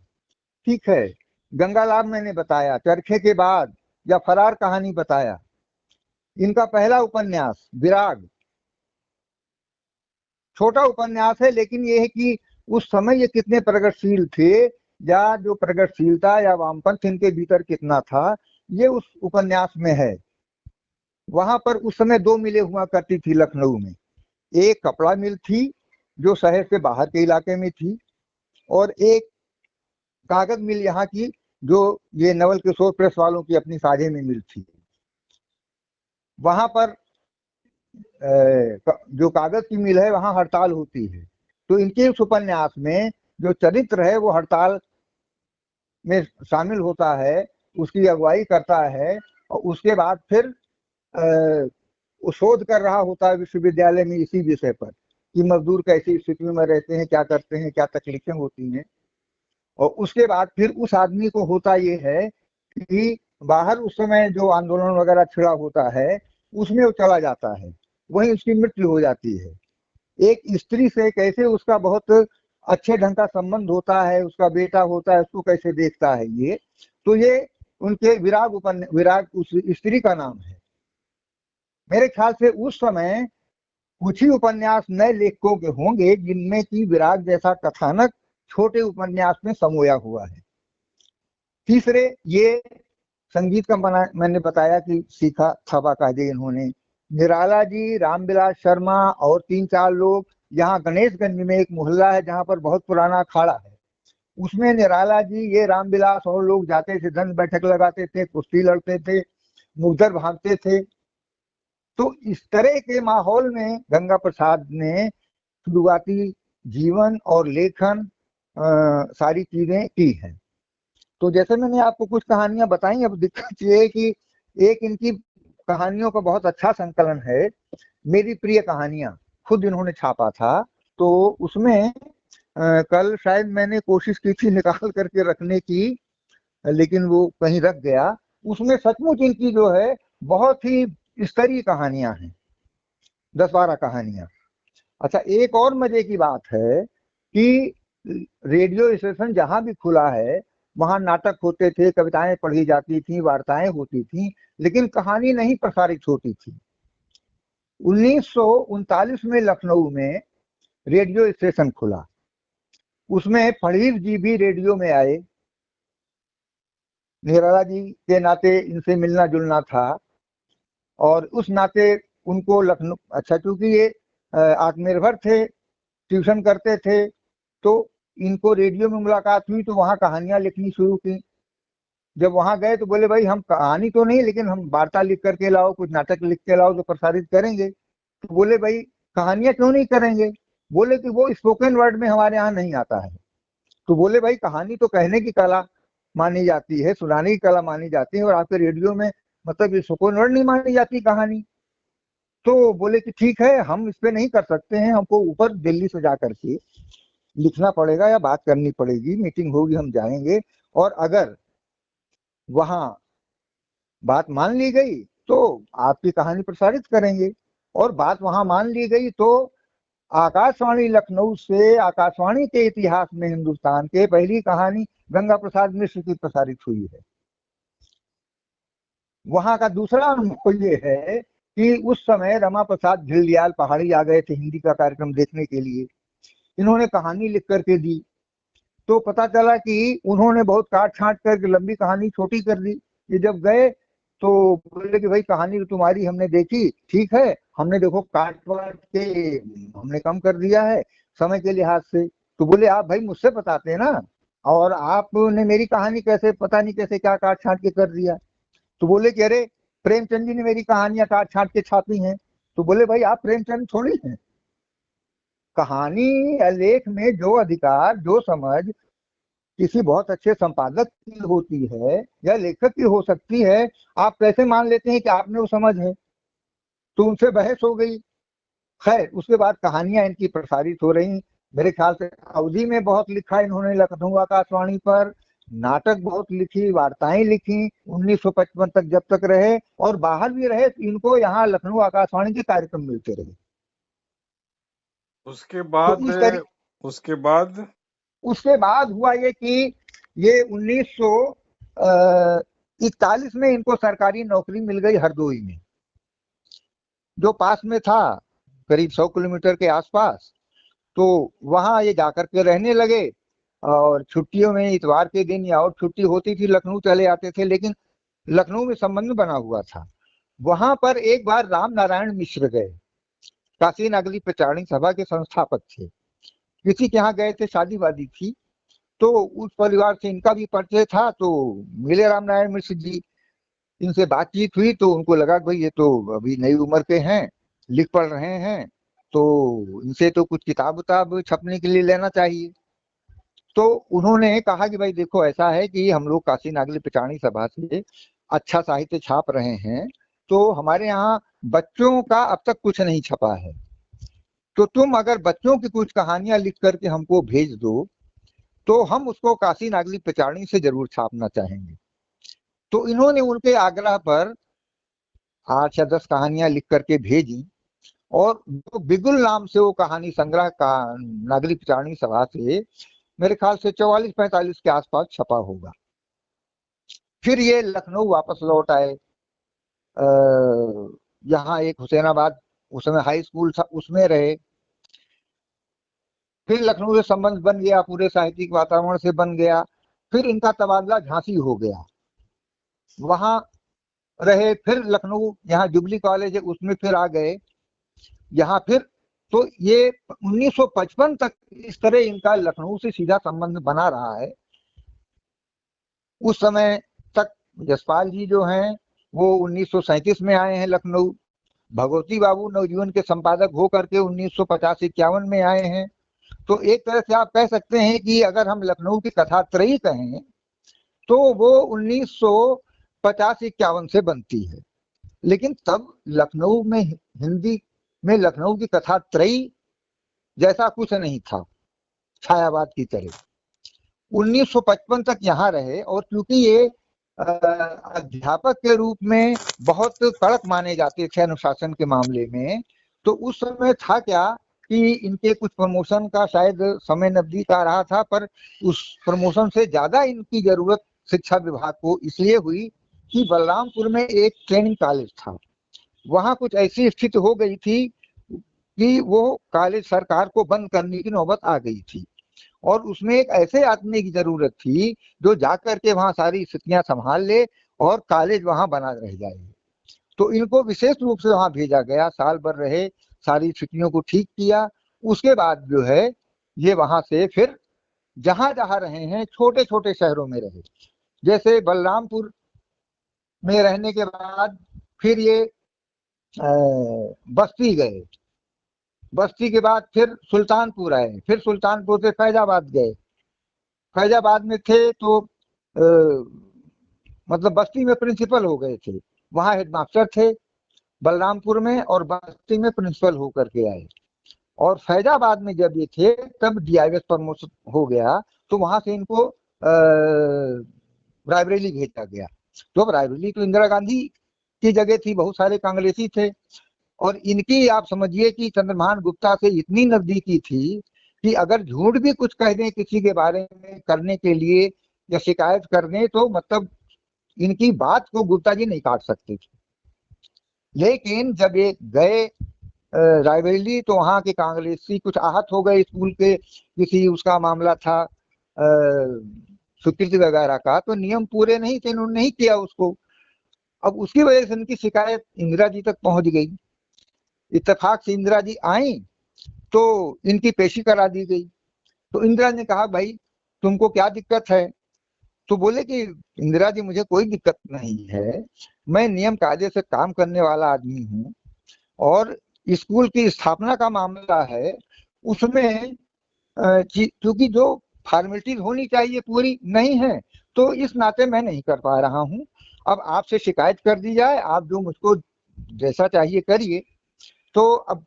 ठीक है। गंगालाल मैंने बताया, चरखे के बाद या फरार कहानी बताया। इनका पहला उपन्यास विराग, छोटा उपन्यास है, लेकिन ये है कि उस समय ये कितने प्रगतिशील थे, या जो प्रगतिशीलता या वामपंथ इनके भीतर कितना था, ये उस उपन्यास में है। वहां पर उस समय 2 मिलें हुआ करती थी लखनऊ में। एक कपड़ा मिल थी जो शहर से बाहर के इलाके में थी, और एक कागज मिल यहाँ की, जो ये नवल किशोर प्रेस वालों की अपनी साझे में मिल थी। वहां पर जो कागज की मिल है वहां हड़ताल होती है। तो इनके उस उपन्यास में जो चरित्र है वो हड़ताल में शामिल होता है, उसकी अगुवाई करता है, और उसके बाद फिर वो शोध कर रहा होता है विश्वविद्यालय में इसी विषय पर कि मजदूर कैसी स्थिति में रहते हैं, क्या करते हैं, क्या तकलीफें होती हैं। और उसके बाद फिर उस आदमी को होता ये है कि बाहर उस समय जो आंदोलन वगैरह छिड़ा होता है उसमें वो चला जाता है, वहीं उसकी मृत्यु हो जाती है। एक स्त्री से कैसे उसका बहुत अच्छे ढंग का संबंध होता है, उसका बेटा होता है, उसको कैसे देखता है ये। तो ये उनके विराग उस स्त्री का नाम है। मेरे ख्याल से उस समय कुछ ही उपन्यास नए लेखकों के होंगे जिनमें की विराग जैसा कथानक छोटे उपन्यास में समोया हुआ है। तीसरे, ये संगीत का मैंने बताया कि सीखा था बाकायदे इन्होंने। निराला जी, रामविलास शर्मा और 3-4 लोग, यहाँ गणेशगंज में एक मोहल्ला है जहाँ पर बहुत पुराना अखाड़ा है, उसमें निराला जी, ये रामविलास और लोग जाते थे, दंड बैठक लगाते थे, कुश्ती लड़ते थे, मुग्धर भागते थे। तो इस तरह के माहौल में गंगा प्रसाद ने शुरुआती जीवन और लेखन सारी चीजें की हैं। तो जैसे मैंने आपको कुछ कहानियां बताई, अब दिक्कत ये है कि एक इनकी कहानियों का बहुत अच्छा संकलन है, मेरी प्रिय कहानियां, खुद इन्होंने छापा था। तो उसमें कल शायद मैंने कोशिश की थी निकाल करके रखने की, लेकिन वो कहीं रख गया। उसमें सचमुच इनकी जो है बहुत ही स्तरीय कहानियां हैं, 10-12 कहानियां। अच्छा, एक और मजे की बात है कि रेडियो स्टेशन जहां भी खुला है वहां नाटक होते थे, कविताएं पढ़ी जाती थी, वार्ताएं होती थी, लेकिन कहानी नहीं प्रसारित होती थी। 1939 में लखनऊ में रेडियो स्टेशन खुला, उसमें फड़ीर जी भी रेडियो में आए। निराला जी के नाते इनसे मिलना जुलना था, और उस नाते उनको लखनऊ, अच्छा चूंकि ये आत्मनिर्भर थे, ट्यूशन करते थे, तो इनको रेडियो में मुलाकात हुई तो वहां कहानियां लिखनी शुरू की। जब वहां गए तो बोले भाई हम कहानी तो नहीं, लेकिन हम वार्ता लिख करके लाओ, कुछ नाटक लिख के लाओ तो प्रसारित करेंगे। तो बोले भाई कहानियां क्यों नहीं करेंगे, बोले कि वो स्पोकन वर्ड में हमारे यहाँ नहीं आता है। तो बोले भाई कहानी तो कहने की कला मानी जाती है, सुनाने की कला मानी जाती है, और आपके रेडियो में मतलब स्पोकन वर्ड नहीं मानी जाती कहानी। तो बोले कि ठीक है, हम इस पे नहीं कर सकते हैं, हमको ऊपर दिल्ली से जा करके लिखना पड़ेगा या बात करनी पड़ेगी, मीटिंग होगी, हम जाएंगे, और अगर वहां बात मान ली गई तो आपकी कहानी प्रसारित करेंगे। और बात वहां मान ली गई तो आकाशवाणी लखनऊ से आकाशवाणी के इतिहास में हिंदुस्तान के पहली कहानी गंगा प्रसाद मिश्र की प्रसारित हुई है। वहां का दूसरा अनुभव ये है कि उस समय रमा प्रसाद ढिल्डियाल पहाड़ी आ गए थे हिंदी का कार्यक्रम देखने के लिए। इन्होंने कहानी लिख करके दी, तो पता चला कि उन्होंने बहुत काट छांट करके लंबी कहानी छोटी कर दी। ये जब गए तो बोले कि भाई कहानी तो तुम्हारी हमने देखी, ठीक है, हमने देखो काट वाट के हमने कम कर दिया है समय के लिहाज से। तो बोले आप भाई मुझसे बताते ना, और आपने मेरी कहानी कैसे, पता नहीं कैसे क्या काट छांट के कर दिया। तो बोले कि अरे प्रेमचंद जी ने मेरी कहानियां काट छांट के छापी हैं। तो बोले भाई आप प्रेमचंद थोड़ी हैं। कहानी या लेख में जो अधिकार, जो समझ किसी बहुत अच्छे संपादक की होती है या लेखक की हो सकती है, आप कैसे मान लेते हैं कि आप में वो समझ है। तो उनसे बहस हो गई। खैर उसके बाद कहानियां इनकी प्रसारित हो रही। मेरे ख्याल से अवधि में बहुत लिखा इन्होंने लखनऊ आकाशवाणी पर, नाटक बहुत लिखी, वार्ताएं लिखी, 1955 तक जब तक रहे, और बाहर भी रहे, इनको यहाँ लखनऊ आकाशवाणी के कार्यक्रम मिलते रहे। उसके तो बाद इस तरीके उसके बाद उसके बाद हुआ ये कि ये 1941 में इनको सरकारी नौकरी मिल गई हरदोई में, जो पास में था, करीब 100 किलोमीटर के आसपास। तो वहां ये जाकर के रहने लगे, और छुट्टियों में इतवार के दिन या और छुट्टी होती थी लखनऊ चले आते थे, लेकिन लखनऊ में संबंध बना हुआ था। वहां पर एक बार राम नारायण मिश्र गए, काशी नागरी प्रचारणी सभा के संस्थापक थे। किसी के यहाँ गए थे, शादी वादी थी, तो उस परिवार से इनका भी परिचय था, तो मिले राम नारायण मिश्र जी। इनसे बातचीत हुई तो उनको लगा कि भाई ये तो अभी नई उम्र के हैं, लिख पढ़ रहे हैं, तो इनसे तो कुछ किताब उताब छपने के लिए लेना चाहिए। तो उन्होंने कहा कि भाई देखो, ऐसा है कि हम लोग काशी नागरी प्रचारणी सभा से अच्छा साहित्य छाप रहे हैं, तो हमारे यहाँ बच्चों का अब तक कुछ नहीं छपा है, तो तुम अगर बच्चों की कुछ कहानियां लिख करके हमको भेज दो, तो हम उसको काशी नागरी प्रचारणी से जरूर छापना चाहेंगे। तो इन्होंने उनके आग्रह पर 8 या 10 कहानियां लिख करके भेजी, और जो बिगुल नाम से वो कहानी संग्रह का नागरी प्रचारणी सभा से मेरे ख्याल से 44-45 के आसपास छपा होगा। फिर ये लखनऊ वापस लौट आए। यहाँ एक हुसैनाबाद उस समय हाई स्कूल था, उसमें रहे। फिर लखनऊ से संबंध बन गया, पूरे साहित्यिक वातावरण से बन गया। फिर इनका तबादला झांसी हो गया, वहां रहे। फिर लखनऊ, यहाँ जुबली कॉलेज है, उसमें फिर आ गए यहाँ। फिर तो ये 1955 तक इस तरह इनका लखनऊ से सीधा संबंध बना रहा है। उस समय तक यशपाल जी जो हैं वो 1937 में आए हैं लखनऊ। भगवती बाबू नवजीवन के संपादक होकर के 1950-51 में आए हैं। तो एक तरह से आप कह सकते हैं कि अगर हम लखनऊ की कथा त्रयी कहें, तो वो 1950-51 से बनती है। लेकिन तब लखनऊ में, हिंदी में लखनऊ की कथा त्रयी जैसा कुछ नहीं था, छायावाद की तरह। 1955 तक यहाँ रहे, और क्योंकि ये अध्यापक के रूप में बहुत कड़क माने जाते थे अनुशासन के मामले में, तो उस समय था क्या कि इनके कुछ प्रमोशन का शायद समय नजदीक आ रहा था, पर उस प्रमोशन से ज्यादा इनकी जरूरत शिक्षा विभाग को इसलिए हुई कि बलरामपुर में एक ट्रेनिंग कॉलेज था। वहां कुछ ऐसी स्थिति हो गई थी कि वो कॉलेज सरकार को बंद करने की नौबत आ गई थी, और उसमें एक ऐसे आदमी की जरूरत थी जो जाकर के वहां सारी स्थितियां संभाल ले और कॉलेज वहां बना रह जाए। तो इनको विशेष रूप से वहां भेजा गया, साल भर रहे, सारी स्थितियों को ठीक किया। उसके बाद जो है ये वहां से फिर जहां जहां रहे हैं, छोटे छोटे शहरों में रहे। जैसे बलरामपुर में रहने के बाद फिर ये बस्ती गए, बस्ती के बाद फिर सुल्तानपुर आए, फिर सुल्तानपुर से फैजाबाद गए। फैजाबाद में थे तो मतलब बस्ती में प्रिंसिपल हो गए थे, वहां हेडमास्टर थे बलरामपुर में, और बस्ती में प्रिंसिपल होकर के आए। और फैजाबाद में जब ये थे तब डीआईएस प्रमोशन हो गया, तो वहां से इनको रायबरेली भेजा गया। तो अब रायबरेली तो इंदिरा गांधी की जगह थी, बहुत सारे कांग्रेसी थे, और इनकी आप समझिए कि चंद्रभान गुप्ता से इतनी नजदीकी थी कि अगर झूठ भी कुछ कह दें किसी के बारे में करने के लिए या शिकायत कर दें, तो मतलब इनकी बात को गुप्ता जी नहीं काट सकते थे। लेकिन जब ये गए रायबरेली, तो वहां के कांग्रेसी कुछ आहत हो गए, स्कूल के किसी उसका मामला था स्वीकृति वगैरह का, तो नियम पूरे नहीं थे, उन्होंने नहीं किया उसको। अब उसकी वजह से उनकी शिकायत इंदिरा जी तक पहुंच गई। इत्तेफाक से इंदिरा जी आई तो इनकी पेशी करा दी गई। तो इंदिरा ने कहा भाई तुमको क्या दिक्कत है? तो बोले कि इंदिरा जी मुझे कोई दिक्कत नहीं है, मैं नियम कायदे से काम करने वाला आदमी हूँ, और स्कूल की स्थापना का मामला है, उसमें क्योंकि जो फॉर्मेलिटीज होनी चाहिए पूरी नहीं है, तो इस नाते मैं नहीं कर पा रहा हूँ। अब आपसे शिकायत कर दी जाए, आप जो मुझको जैसा चाहिए करिए। तो अब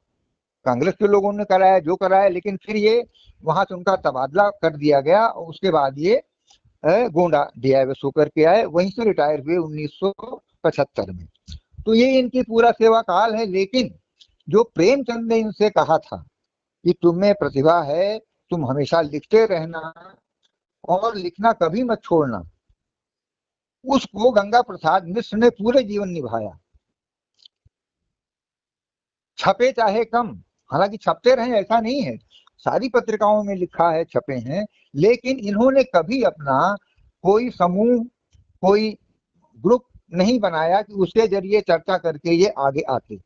कांग्रेस के लोगों ने कराया जो कराया, लेकिन फिर ये वहां से उनका तबादला कर दिया गया, और उसके बाद ये गोंडा डीआईएस होकर के आए, वहीं से रिटायर हुए 1975 में। तो ये इनकी पूरा सेवा काल है। लेकिन जो प्रेमचंद ने इनसे कहा था कि तुम में प्रतिभा है, तुम हमेशा लिखते रहना और लिखना कभी मत छोड़ना। उसको गंगा प्रसाद मिश्र ने पूरे जीवन निभाया। छपे चाहे कम, हालांकि छपते रहे ऐसा नहीं है, सारी पत्रिकाओं में लिखा है, छपे हैं, लेकिन इन्होंने कभी अपना कोई समूह, कोई ग्रुप नहीं बनाया कि उसके जरिए चर्चा करके ये आगे आते।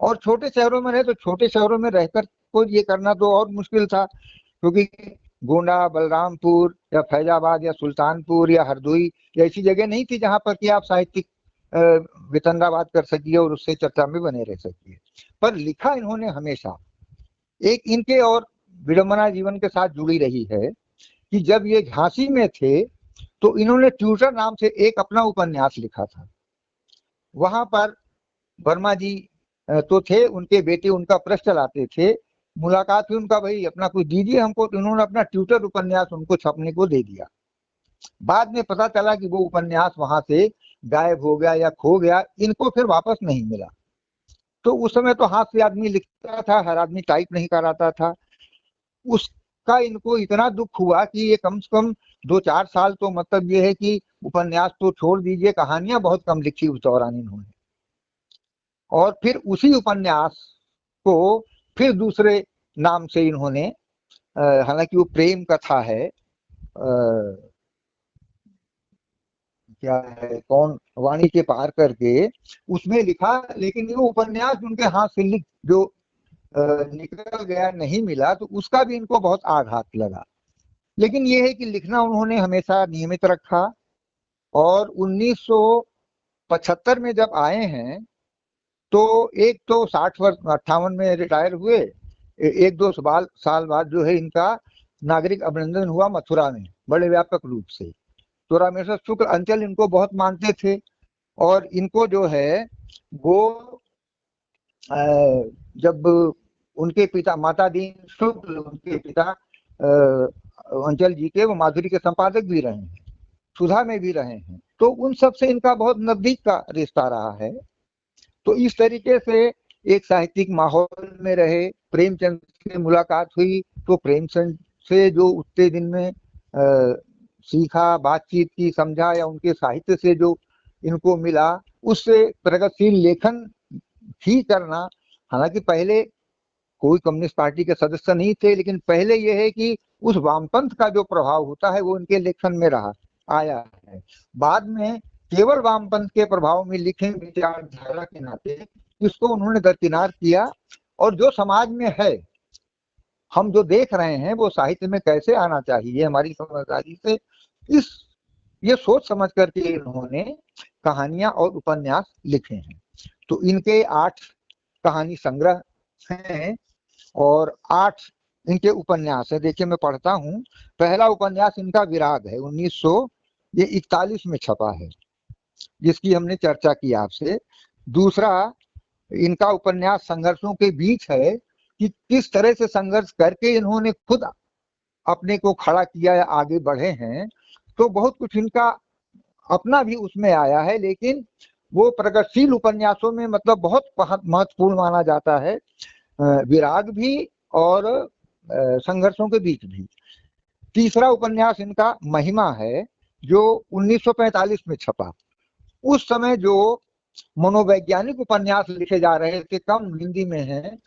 और छोटे शहरों में रहे तो छोटे शहरों में रहकर को ये करना तो और मुश्किल था, क्योंकि गोंडा, बलरामपुर या फैजाबाद या सुल्तानपुर या हरदोई ऐसी जगह नहीं थी जहां पर कि आप साहित्यिक वितंडावाद कर सकिए और उससे चर्चा में बने रह सकिए। पर लिखा इन्होंने हमेशा। एक इनके और विडंबना जीवन के साथ जुड़ी रही है कि जब ये झांसी में थे तो इन्होंने ट्यूटर नाम से एक अपना उपन्यास लिखा था। वहां पर वर्मा जी तो थे, उनके बेटे उनका प्रेस चलाते थे, मुलाकात हुई उनका, भाई अपना कुछ दीजिए हमको, तो उन्होंने अपना ट्यूटर उपन्यास उनको छपने को दे दिया। बाद में पता चला कि वो उपन्यास वहां से गायब हो गया या खो गया, इनको फिर वापस नहीं मिला। तो उस समय तो हाथ से आदमी लिखता था, हर आदमी टाइप नहीं कराता था। उसका इनको इतना दुख हुआ कि ये कम से कम 2-4 साल तो मतलब ये है कि उपन्यास तो छोड़ दीजिए, कहानियां बहुत कम लिखी उस दौरान इन्होंने। और फिर उसी उपन्यास को फिर दूसरे नाम से इन्होंने, हालांकि वो प्रेम कथा है, क्या है, कौन, वाणी के पार करके, उसमें लिखा, लेकिन वो उपन्यास उनके हाथ से लिख जो निकल गया, नहीं मिला, तो उसका भी इनको बहुत आघात लगा। लेकिन ये है कि लिखना उन्होंने हमेशा नियमित रखा। और 1975 में जब आए हैं तो एक तो 60 वर्ष 58 में रिटायर हुए, 1-2 साल बाद जो है इनका नागरिक अभिनंदन हुआ मथुरा में बड़े व्यापक रूप से। तो रामेश्वर शुक्ल अंचल इनको बहुत मानते थे और इनको जो है वो जब उनके पिता माता दीन शुक्ल, उनके पिता अंचल जी के, वो माधुरी के संपादक भी रहे हैं, सुधा में भी रहे हैं, तो उन सब से इनका बहुत नजदीक का रिश्ता रहा है। तो इस तरीके से एक साहित्यिक माहौल में रहे। प्रेमचंद से मुलाकात हुई तो प्रेमचंद से जो उतने दिन में सीखा, बातचीत की, समझा, या उनके साहित्य से जो इनको मिला, उससे प्रगतिशील लेखन ही करना। हालांकि पहले कोई कम्युनिस्ट पार्टी के सदस्य नहीं थे, लेकिन पहले यह है कि उस वामपंथ का जो प्रभाव होता है वो उनके लेखन में रहा आया है। बाद में केवल वामपंथ के प्रभाव में लिखे विचारधारा के नाते इसको उन्होंने दरकिनार किया। और जो समाज में है, हम जो देख रहे हैं वो साहित्य में कैसे आना चाहिए हमारी समझदारी से, इस ये सोच समझ करके इन्होंने कहानियां और उपन्यास लिखे हैं। तो इनके 8 कहानी संग्रह हैं और 8 इनके उपन्यास है। देखिए मैं पढ़ता हूँ। पहला उपन्यास इनका विराग है, 1941 में छपा है, जिसकी हमने चर्चा की आपसे। दूसरा इनका उपन्यास संघर्षों के बीच है, कि किस तरह से संघर्ष करके इन्होंने खुद अपने को खड़ा किया या आगे बढ़े हैं। तो बहुत कुछ इनका अपना भी उसमें आया है, लेकिन वो प्रगतिशील उपन्यासों में मतलब बहुत महत्वपूर्ण माना जाता है, विराग भी और संघर्षों के बीच भी। तीसरा उपन्यास इनका महिमा है, जो 1945 में छपा। उस समय जो मनोवैज्ञानिक उपन्यास लिखे जा रहे थे, कम हिंदी में हैं,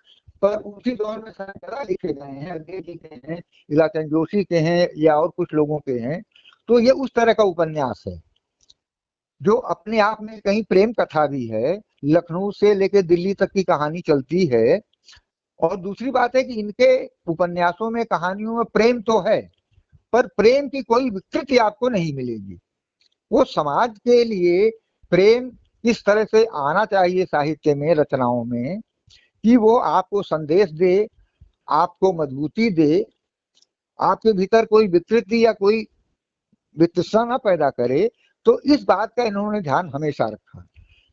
पर उसी दौर में ज्यादा लिखे गए हैं, अजय जी के हैं, इलाचंद जोशी के हैं, या और कुछ लोगों के हैं। तो ये उस तरह का उपन्यास है जो अपने आप में कहीं प्रेम कथा भी है, लखनऊ से लेकर दिल्ली तक की कहानी चलती है। और दूसरी बात है कि इनके उपन्यासों में, कहानियों में प्रेम तो है, पर प्रेम की कोई विकृति आपको नहीं मिलेगी। वो समाज के लिए प्रेम किस तरह से आना चाहिए साहित्य में, रचनाओं में, कि वो आपको संदेश दे, आपको मजबूती दे, आपके भीतर कोई विकृति या कोई वितृष्णा न पैदा करे। तो इस बात का इन्होंने ध्यान हमेशा रखा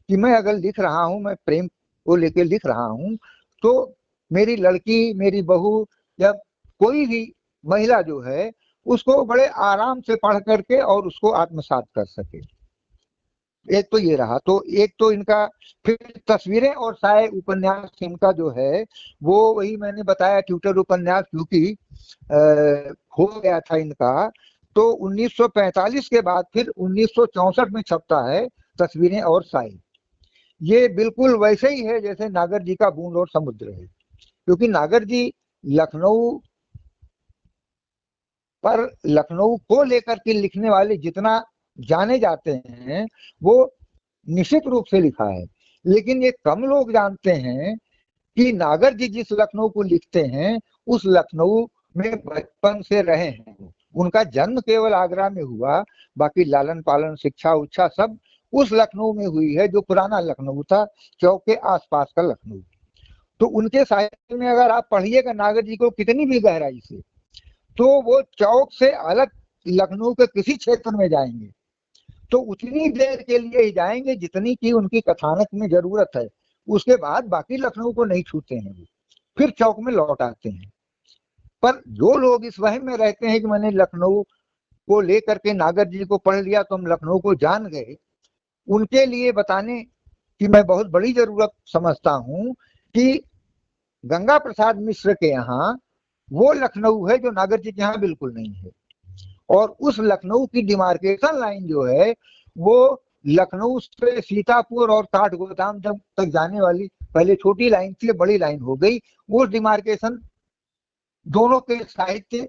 कि मैं अगर लिख रहा हूं, मैं प्रेम को लेकर लिख रहा हूं, तो मेरी लड़की, मेरी बहू या कोई भी महिला जो है, उसको बड़े आराम से पढ़ करके और उसको आत्मसात कर सके। एक तो ये रहा, तो एक तो इनका फिर तस्वीरें और साय उपन्यास इनका जो है वो वही मैंने बताया ट्यूटर उपन्यास, क्योंकि हो गया था इनका, तो 1945 के बाद फिर 1964 में छपता है तस्वीरें और साय। ये बिल्कुल वैसे ही है जैसे नागर जी का बूंद और समुद्र है, क्योंकि नागर जी लखनऊ पर, लखनऊ को लेकर के लिखने वाले जितना जाने जाते हैं वो निश्चित रूप से लिखा है, लेकिन ये कम लोग जानते हैं कि नागर जी जिस लखनऊ को लिखते हैं उस लखनऊ में बचपन से रहे हैं। उनका जन्म केवल आगरा में हुआ, बाकी लालन पालन शिक्षा उच्छा सब उस लखनऊ में हुई है जो पुराना लखनऊ था, चौक के आसपास का लखनऊ। तो उनके साहित्य में अगर आप पढ़िएगा नागर जी को कितनी भी गहराई से, तो वो चौक से अलग लखनऊ के किसी क्षेत्र में जाएंगे तो उतनी देर के लिए ही जाएंगे जितनी की उनकी कथानक में जरूरत है, उसके बाद बाकी लखनऊ को नहीं छूते हैं, वो फिर चौक में लौट आते हैं। पर जो लोग इस वहम में रहते हैं कि मैंने लखनऊ को लेकर के नागर जी को पढ़ लिया तो हम लखनऊ को जान गए, उनके लिए बताने की मैं बहुत बड़ी जरूरत समझता हूँ कि गंगा प्रसाद मिश्र के यहाँ वो लखनऊ है जो नागर जी के यहाँ बिल्कुल नहीं है। और उस लखनऊ की डिमार्केशन लाइन जो है वो लखनऊ से सीतापुर और काठगोदाम तक जाने वाली पहले छोटी लाइन थी, बड़ी लाइन हो गई। वो डिमार्केशन दोनों के साहित्य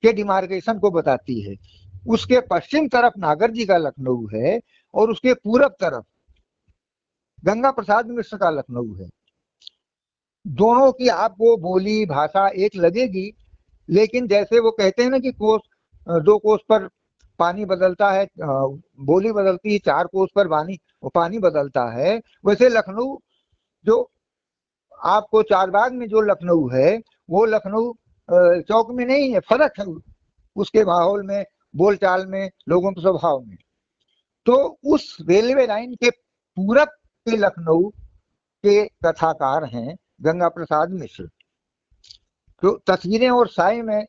के डिमार्केशन को बताती है। उसके पश्चिम तरफ नागर जी का लखनऊ है और उसके पूरब तरफ गंगा प्रसाद मिश्र का लखनऊ है। दोनों की आपको बोली भाषा एक लगेगी, लेकिन जैसे वो कहते हैं ना कि कोस दो कोस पर पानी बदलता है, बोली बदलती है, 4 कोस पर पानी बदलता है, वैसे लखनऊ जो आपको चारबाग में जो लखनऊ है वो लखनऊ चौक में नहीं है, फर्क है उसके माहौल में, बोलचाल में, लोगों के स्वभाव में। तो उस रेलवे लाइन के पूरब के लखनऊ के कथाकार हैं गंगा प्रसाद मिश्र। तो तस्वीरें और साय में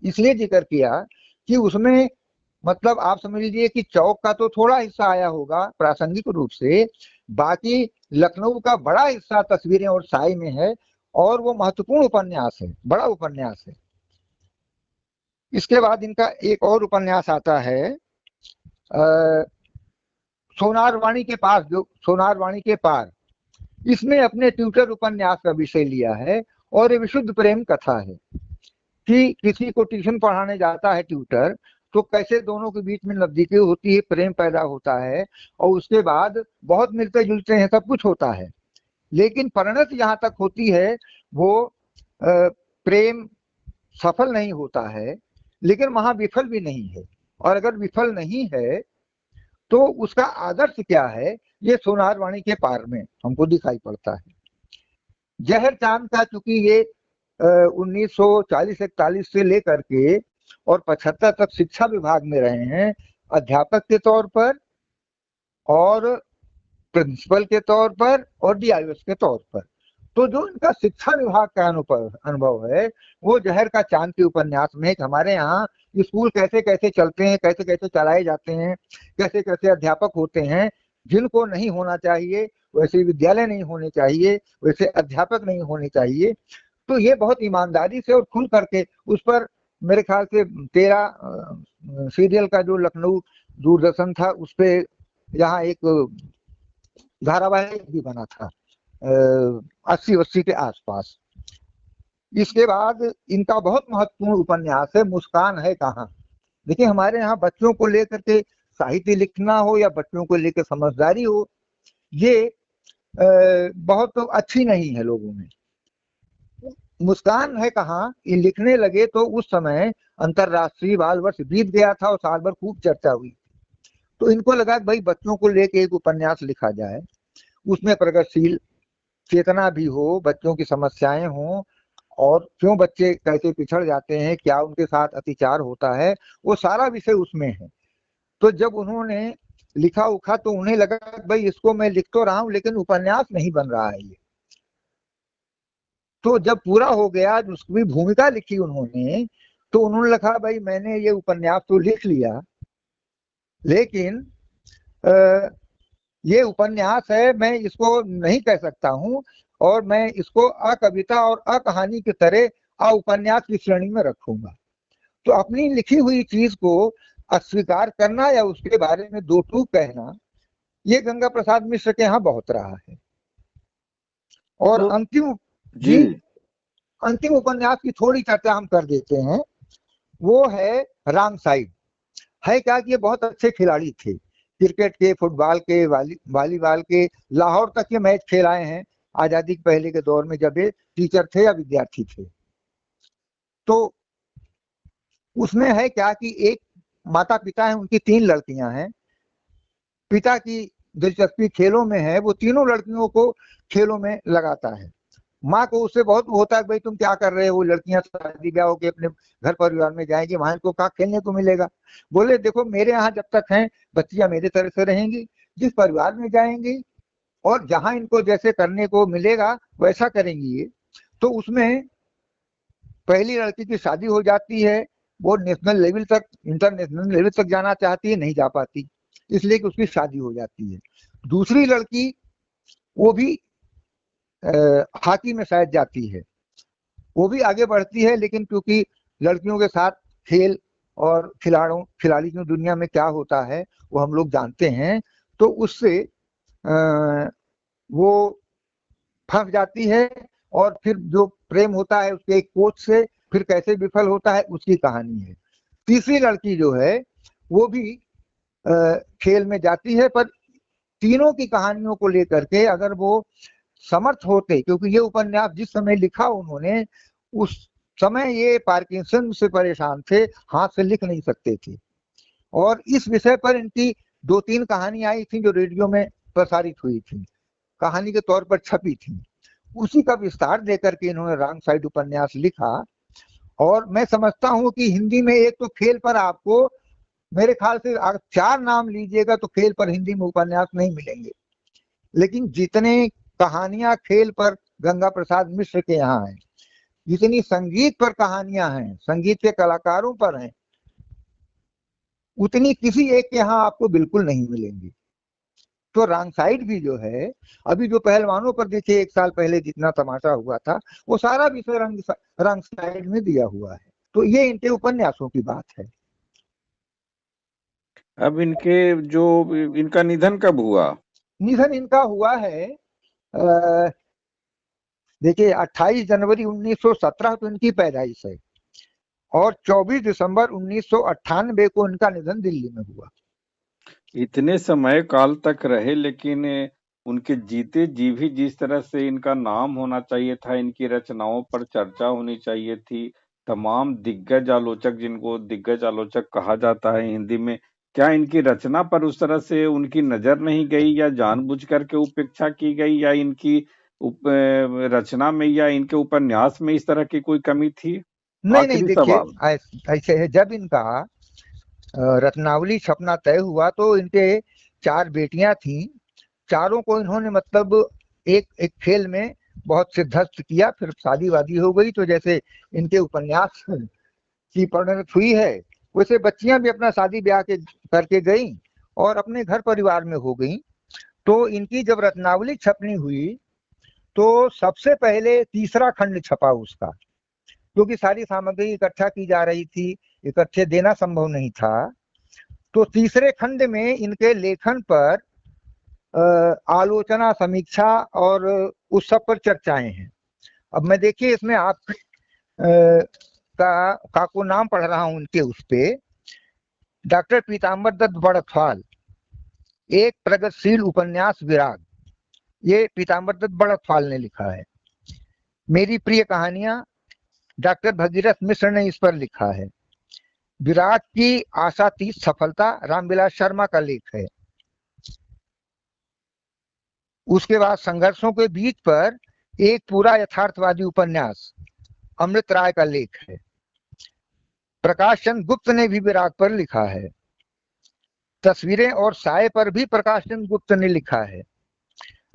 इसलिए जिक्र किया कि उसमें मतलब आप समझ लीजिए कि चौक का तो थोड़ा हिस्सा आया होगा प्रासंगिक रूप से, बाकी लखनऊ का बड़ा हिस्सा तस्वीरें और साय में है और वो महत्वपूर्ण उपन्यास है, बड़ा उपन्यास है। इसके बाद इनका एक और उपन्यास आता है सोनार वाणी के पास, जो सोनार वाणी के पार, इसमें अपने ट्यूटर उपन्यास का विषय लिया है और ये विशुद्ध प्रेम कथा है कि किसी को ट्यूशन पढ़ाने जाता है ट्यूटर तो कैसे दोनों के बीच में नजदीकी होती है, प्रेम पैदा होता है और उसके बाद बहुत मिलते जुलते हैं, सब कुछ होता है, लेकिन परिणत यहाँ तक होती है वो प्रेम सफल नहीं होता है, लेकिन वहां विफल भी नहीं है। और अगर विफल नहीं है तो उसका आदर्श क्या है, ये सोनार वाणी के पार में हमको दिखाई पड़ता है। जहर चांद का चूंकि ये 1940-41 से लेकर के और 75 तक शिक्षा विभाग में रहे हैं, अध्यापक के तौर पर और प्रिंसिपल के तौर पर और डीआईएस के तौर पर। तो जो इनका शिक्षा विभाग का अनुभव है वो जहर का चांद के उपन्यास में हमारे यहाँ स्कूल कैसे कैसे चलते हैं, कैसे कैसे चलाए जाते हैं, कैसे कैसे अध्यापक होते हैं, जिनको नहीं होना चाहिए वैसे विद्यालय नहीं होने चाहिए, वैसे अध्यापक नहीं होने चाहिए। तो ये बहुत ईमानदारी से और खुल करके उस पर मेरे ख्याल से 13 सीरियल का जो लखनऊ दूरदर्शन था उस पर यहाँ एक धारावाहिक भी बना था 80-80 के आसपास। इसके बाद इनका बहुत महत्वपूर्ण उपन्यास है मुस्कान है कहाँ। देखिए हमारे यहाँ बच्चों को लेकर के साहित्य लिखना हो या बच्चों को लेकर समझदारी हो, ये बहुत तो अच्छी नहीं है लोगों में। मुस्कान है कहाँ ये लिखने लगे तो उस समय अंतरराष्ट्रीय बाल वर्ष बीत गया था और साल भर खूब चर्चा हुई, तो इनको लगा भाई बच्चों को लेके एक उपन्यास लिखा जाए, उसमें प्रगतिशील चेतना भी हो, बच्चों की समस्याएं हों और क्यों बच्चे कैसे पिछड़ जाते हैं, क्या उनके साथ अत्याचार होता है, वो सारा विषय उसमें है। तो जब उन्होंने लिखा उखा तो उन्हें लगा भाई इसको मैं लिख तो रहा हूं लेकिन उपन्यास नहीं बन रहा है ये। तो जब पूरा हो गया उसकी भूमिका लिखी उन्होंने, तो उन्होंने लिखा भाई मैंने ये उपन्यास तो लिख लिया, लेकिन ये उपन्यास है, मैं इसको नहीं कह सकता हूँ, और मैं इसको अकविता और अकहानी की तरह उपन्यास की श्रेणी में रखूंगा। तो अपनी लिखी हुई चीज को अस्वीकार करना या उसके बारे में दो टूक कहना, ये गंगा प्रसाद मिश्र के यहाँ बहुत रहा है। और तो अंतिम जी जी, अंतिम उपन्यास की थोड़ी चर्चा हम कर देते हैं। वो है रॉन्ग साइड। है क्या कि ये बहुत अच्छे खिलाड़ी थे, क्रिकेट के, फुटबॉल के, वॉलीबॉल के, लाहौर तक के मैच खेलाए हैं आजादी के पहले के दौर में, जब ये टीचर थे या विद्यार्थी थे। तो उसमें है क्या कि एक माता पिता है, उनकी 3 लड़कियां हैं। पिता की दिलचस्पी खेलों में है, वो तीनों लड़कियों को खेलों में लगाता है। माँ को उससे बहुत होता है भाई तुम क्या कर रहे हो, लड़कियां शादी ब्याह होकर अपने घर परिवार में जाएंगी, वहां इनको कहाँ खेलने को मिलेगा। बोले देखो मेरे यहाँ जब तक हैं बच्चियां मेरे तरह से रहेंगी, जिस परिवार में जाएंगी और जहां इनको जैसे करने को मिलेगा वैसा करेंगी ये। तो उसमें पहली लड़की की शादी हो जाती है, वो नेशनल लेवल तक, इंटरनेशनल लेवल तक जाना चाहती है, नहीं जा पाती, इसलिए कि उसकी शादी हो जाती है। दूसरी लड़की, वो भी हॉकी में शायद जाती है, वो भी आगे बढ़ती है, लेकिन क्योंकि लड़कियों के साथ खेल और खिलाड़ी की दुनिया में क्या होता है वो हम लोग जानते हैं, तो उससे वो फंस जाती है। और फिर जो प्रेम होता है उसके एक कोच से, फिर कैसे विफल होता है उसकी कहानी है। तीसरी लड़की जो है वो भी खेल में जाती है, पर तीनों की कहानियों को लेकर के अगर वो समर्थ होते, क्योंकि ये उपन्यास जिस समय लिखा उन्होंने, उस समय ये पार्किंसन से परेशान थे, हाथ से लिख नहीं सकते थे, और इस विषय पर इनकी 2-3 कहानी आई थी जो रेडियो में प्रसारित हुई थी, कहानी के तौर पर छपी थी। उसी का विस्तार देकर के इन्होंने रॉन्ग साइड उपन्यास लिखा। और मैं समझता हूं कि हिंदी में एक तो खेल पर आपको, मेरे ख्याल से 4 नाम लीजिएगा तो खेल पर हिंदी में उपन्यास नहीं मिलेंगे, लेकिन जितने कहानियां खेल पर गंगा प्रसाद मिश्र के यहाँ हैं, जितनी संगीत पर कहानियां हैं, संगीत के कलाकारों पर हैं, उतनी किसी एक के यहाँ आपको बिल्कुल नहीं मिलेंगी। तो रॉन्ग साइड भी जो है, अभी जो पहलवानों पर देखिए 1 साल पहले जितना तमाशा हुआ था, वो सारा विषय रॉन्ग साइड में दिया हुआ है। तो ये इनके उपन्यासों की बात है। अब इनके जो इनका निधन कब हुआ? निधन इनका हुआ है, देखिए 28 जनवरी 1917 तो इनकी पैदाइश है, और 24 दिसंबर 1998 को इनका निधन दिल्ली में हुआ। इतने समय काल तक रहे, लेकिन उनके जीते जी भी जिस तरह से इनका नाम होना चाहिए था, इनकी रचनाओं पर चर्चा होनी चाहिए थी, तमाम दिग्गज आलोचक, जिनको दिग्गज आलोचक कहा जाता है हिंदी में, क्या इनकी रचना पर उस तरह से उनकी नजर नहीं गई, या जानबूझ करके उपेक्षा की गई, या इनकी रचना में या इनके उपन्यास में इस तरह की कोई कमी थी? नहीं नहीं, आखिरी देखिए सवाल। ऐसे है, जब इनका रत्नावली छपना तय हुआ तो इनके 4 बेटियां थीं। चारों को इन्होंने मतलब एक एक खेल में बहुत सिद्धस्त किया, फिर शादी वादी हो गई। तो जैसे इनके उपन्यास की परिणत हुई है, वैसे बच्चियां भी अपना शादी ब्याह के करके गई और अपने घर परिवार में हो गई। तो इनकी जब रत्नावली छपनी हुई तो सबसे पहले तीसरा खंड छपा उसका, क्योंकि सारी सामग्री इकट्ठा की जा रही थी, इकट्ठे देना संभव नहीं था। तो तीसरे खंड में इनके लेखन पर आलोचना, समीक्षा और उस सब पर चर्चाएं हैं। अब मैं देखिए इसमें आप का को नाम पढ़ रहा हूं उनके, उस पे डॉक्टर पीताम्बर दत्त बड़थवाल, एक प्रगतिशील उपन्यास विराग, ये पीताम्बर दत्त बड़थवाल ने लिखा है। मेरी प्रिय कहानियां, डॉक्टर भगीरथ मिश्र ने इस पर लिखा है। विराट की आशातीत सफलता, रामविलास शर्मा का लेख है। उसके बाद संघर्षों के बीच पर एक पूरा यथार्थवादी उपन्यास, अमृत राय का लेख है। प्रकाश चंद्र गुप्त ने भी विराट पर लिखा है। तस्वीरें और साय पर भी प्रकाश चंद्र गुप्त ने लिखा है।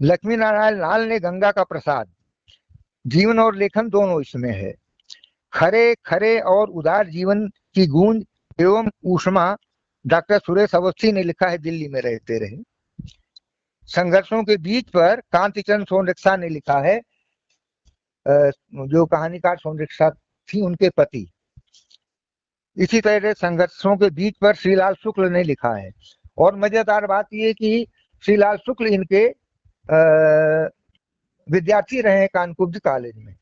लक्ष्मी नारायण लाल ने गंगा का प्रसाद, जीवन और लेखन दोनों इसमें है। खरे खरे और उदार जीवन की गूंज एवं ऊष्मा, डॉक्टर सुरेश अवस्थी ने लिखा है, दिल्ली में रहते रहे। संघर्षों के बीच पर कांतिचंद सोनरिक्शा ने लिखा है, जो कहानीकार सोनरिक्शा थी उनके पति। इसी तरह संघर्षों के बीच पर श्रीलाल शुक्ल ने लिखा है। और मजेदार बात यह कि श्रीलाल शुक्ल इनके विद्यार्थी रहे कानपुर कॉलेज में।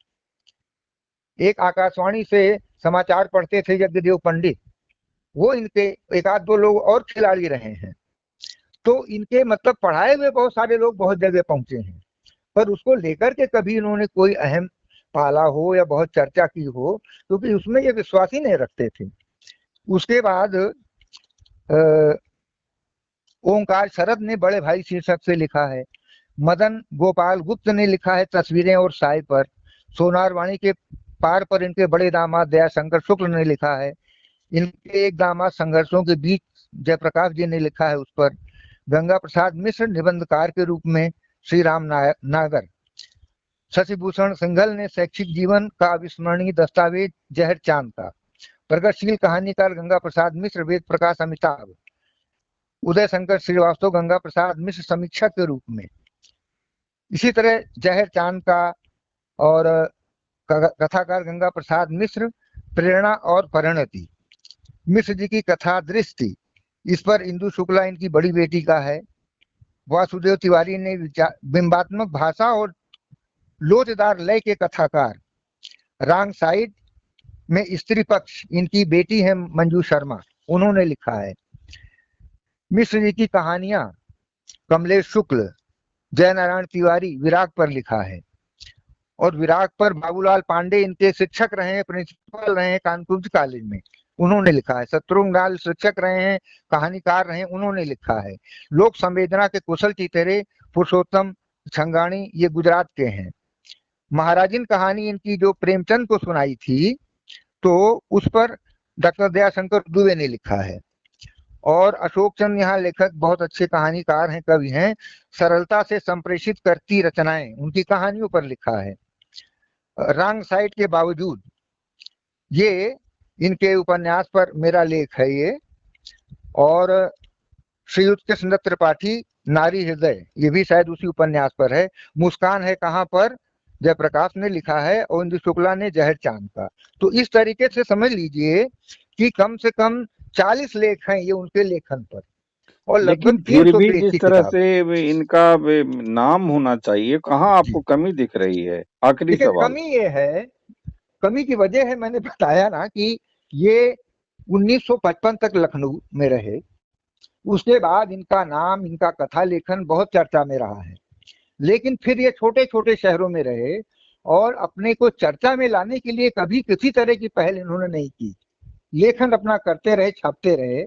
एक आकाशवाणी से समाचार पढ़ते थे यज्ञदेव पंडित, वो इनके एक आध दो लोग और खिलाड़ी रहे हैं। तो इनके मतलब पढ़ाए हुए बहुत सारे लोग बहुत जगह पहुंचे हैं, पर उसको लेकर के कभी इन्होंने कोई अहम पाला हो या बहुत चर्चा की हो, क्योंकि उसमें ये विश्वास ही नहीं रखते थे। उसके बाद ओंकार शरद ने बड़े भाई शीर्षक से लिखा है। मदन गोपाल गुप्त ने लिखा है तस्वीरें और साय पर। सोनार वाणी के पार पर इनके बड़े दामाद दयाशंकर शुक्ल ने लिखा है। इनके एक दामाद संघर्षों के बीच जयप्रकाश जी ने लिखा है उस पर। गंगा प्रसाद मिश्र निबंधकार के रूप में श्री राम नागर। शशिभूषण सिंघल ने शैक्षिक जीवन का अविस्मरणीय दस्तावेज जहर चांद का। प्रगतिशील कहानीकार गंगा प्रसाद मिश्र वेद प्रकाश अमिताभ। उदय शंकर श्रीवास्तव गंगा प्रसाद मिश्र समीक्षक के रूप में। इसी तरह जहर चांद का और कथाकार गंगा प्रसाद मिश्र प्रेरणा और परिणति। मिश्र जी की कथा दृष्टि, इस पर इंदु शुक्ला इनकी बड़ी बेटी का है। वासुदेव तिवारी ने बिंबात्मक भाषा और लोचदार लय के कथाकार। रॉन्ग साइड में स्त्री पक्ष, इनकी बेटी है मंजू शर्मा, उन्होंने लिखा है। मिश्र जी की कहानियां कमलेश शुक्ल, जयनारायण तिवारी विराग पर लिखा है। और विराग पर बाबूलाल पांडे इनके शिक्षक रहे हैं, प्रिंसिपल रहे हैं कानपुर कॉलेज में, उन्होंने लिखा है। शत्रुघ्न शिक्षक रहे हैं, कहानीकार रहे, उन्होंने लिखा है। लोक संवेदना के कुशल चितेरे पुरुषोत्तम छंगाणी, ये गुजरात के हैं। महाराजिन कहानी इनकी जो प्रेमचंद को सुनाई थी, तो उस पर डॉक्टर दयाशंकर दुबे ने लिखा है। और अशोक चंद यहाँ लेखक बहुत अच्छे कहानीकार हैं, कवि हैं। सरलता से संप्रेषित करती रचनाएं, उनकी कहानियों पर लिखा है। रॉन्ग साइड के बावजूद, ये इनके उपन्यास पर मेरा लेख है ये। और श्रीयुत कृष्णदत्त त्रिपाठी नारी हृदय, ये भी शायद उसी उपन्यास पर है। मुस्कान है कहाँ पर, जयप्रकाश ने लिखा है और इंदु शुक्ला ने जहर चांद का। तो इस तरीके से समझ लीजिए कि कम से कम 40 लेख हैं ये उनके लेखन पर, और लेकिन लगभग फिर 300 भी पेज जिस की तरह किताब। से इनका नाम होना चाहिए, कहाँ आपको कमी दिख रही है? आखिरी देखिए, सवाल। कमी ये है, कमी की वजह है, मैंने बताया ना कि ये 1955 तक लखनऊ में रहे। उसके बाद इनका नाम, इनका कथा लेखन बहुत चर्चा में रहा है। लेकिन फिर ये छोटे छोटे शहरों में रहे और अपने को चर्चा में लाने के लिए कभी किसी तरह की पहल इन्होंने नहीं की। लेखन अपना करते रहे, छापते रहे।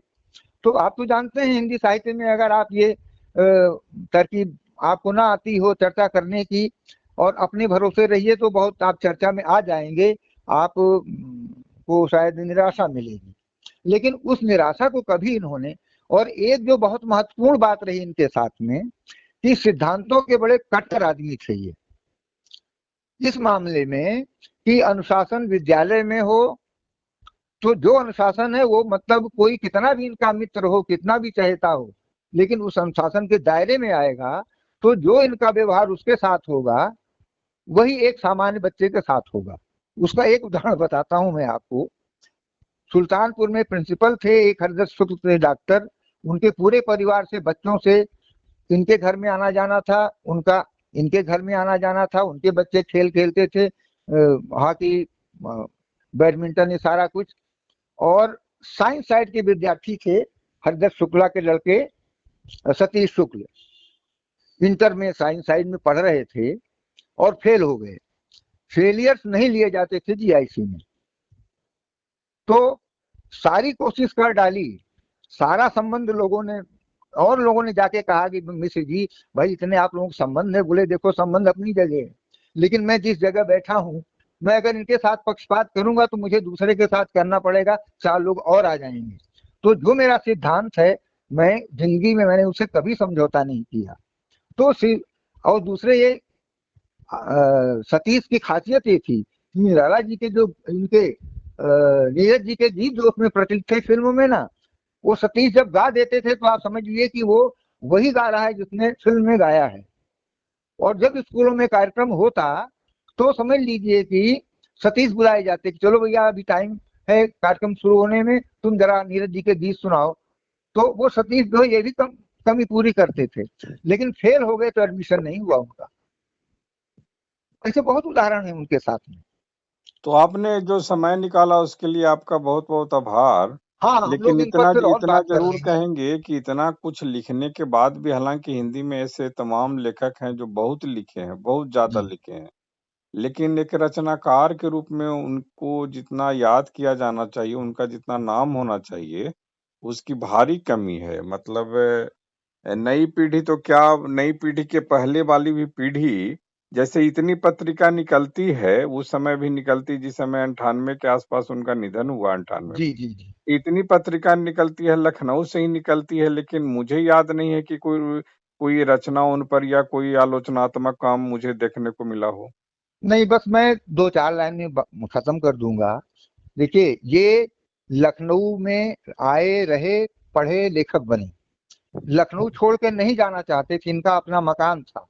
तो आप तो जानते हैं हिंदी साहित्य में अगर आप ये तरकीब आपको ना आती हो चर्चा करने की और अपने भरोसे रहिए, तो बहुत आप चर्चा में आ जाएंगे, आप को शायद निराशा मिलेगी। लेकिन उस निराशा को कभी इन्होंने, और एक जो बहुत महत्वपूर्ण बात रही इनके साथ में कि सिद्धांतों के बड़े कट्टर आदमी थे ये। इस मामले में कि अनुशासन विद्यालय में हो, तो जो अनुशासन है वो मतलब कोई कितना भी इनका मित्र हो, कितना भी चाहता हो, लेकिन उस अनुशासन के दायरे में आएगा तो जो इनका व्यवहार उसके साथ होगा वही एक सामान्य बच्चे के साथ होगा। उसका एक उदाहरण बताता हूं मैं आपको। सुल्तानपुर में प्रिंसिपल थे एक हरदत्त शुक्ल थे डॉक्टर। उनके पूरे परिवार से, बच्चों से इनके घर में आना जाना था, उनका इनके घर में आना जाना था। उनके बच्चे खेल खेलते थे, हॉकी, बैडमिंटन, ये सारा कुछ। और साइंस साइड के विद्यार्थी थे हरदत्त शुक्ला के लड़के सतीश शुक्ल, इंटर में साइंस साइड में पढ़ रहे थे और फेल हो गए। फेलियर्स नहीं लिए जाते थे जीआईसी में, तो सारी कोशिश कर डाली, सारा संबंध लोगों ने, और लोगों ने जाके कहा कि मिश्र जी भाई इतने आप लोगों के संबंध है। बोले देखो संबंध अपनी जगह है, लेकिन मैं जिस जगह बैठा हूँ, मैं अगर इनके साथ पक्षपात करूंगा तो मुझे दूसरे के साथ करना पड़ेगा, 4 लोग और आ जाएंगे। तो जो मेरा सिद्धांत है, मैं जिंदगी में मैंने उससे कभी समझौता नहीं किया। तो और दूसरे ये सतीश की खासियत ये थी कि निराला जी के जो इनके नीरज जी के गीत जो उसमें प्रचलित थे फिल्मों में ना, वो सतीश जब गा देते थे तो आप समझिए कि वो वही गा रहा है जिसने फिल्म में गाया है। और जब स्कूलों में कार्यक्रम होता तो समझ लीजिए कि सतीश बुलाए जाते कि चलो भैया अभी टाइम है कार्यक्रम शुरू होने में, तुम जरा नीरज जी के गीत सुनाओ। तो वो सतीश जो ये भी कमी पूरी करते थे, लेकिन फेल हो गए तो एडमिशन नहीं हुआ उनका। ऐसे बहुत उदाहरण है उनके साथ में। तो आपने जो समय निकाला उसके लिए आपका बहुत बहुत आभार। हाँ, हम लेकिन लोग इन पर इतना फिर और इतना बात कर जरूर लेंगे। कहेंगे कि इतना कुछ लिखने के बाद भी, हालांकि हिंदी में ऐसे तमाम लेखक हैं जो बहुत लिखे हैं, बहुत ज्यादा जी लिखे हैं, लेकिन एक रचनाकार के रूप में उनको जितना याद किया जाना चाहिए, उनका जितना नाम होना चाहिए, उसकी भारी कमी है। मतलब नई पीढ़ी तो क्या, नई पीढ़ी के पहले वाली भी पीढ़ी, जैसे इतनी पत्रिका निकलती है, उस समय भी निकलती जिस समय 98 के आसपास उनका निधन हुआ, 98 जी में जी जी। इतनी पत्रिका निकलती है, लखनऊ से ही निकलती है, लेकिन मुझे याद नहीं है कि कोई कोई रचना उन पर या कोई आलोचनात्मक काम मुझे देखने को मिला हो। नहीं, बस मैं दो चार लाइन में खत्म कर दूंगा। देखिए, ये लखनऊ में आए रहे, पढ़े, लेखक बने, लखनऊ छोड़ के नहीं जाना चाहते थे। इनका अपना मकान था,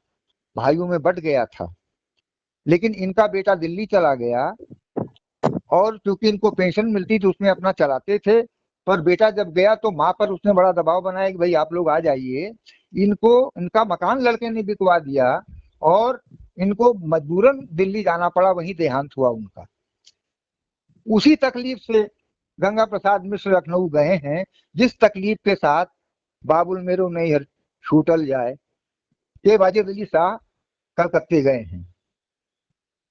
भाइयों में बट गया था, लेकिन इनका बेटा दिल्ली चला गया और क्योंकि इनको पेंशन मिलती थी उसमें अपना चलाते थे। पर बेटा जब गया तो माँ पर उसने बड़ा दबाव बनाया कि भाई आप लोग आ जाइए। इनको इनका मकान लड़के ने बिकवा दिया और इनको मजबूरन दिल्ली जाना पड़ा, वहीं देहांत हुआ उनका। उसी तकलीफ से गंगा प्रसाद मिश्र लखनऊ गए हैं, जिस तकलीफ के साथ बाबुल मेरो नैहर छूटल जाए ये वाजिद अली शाह कलकत्ते गए हैं।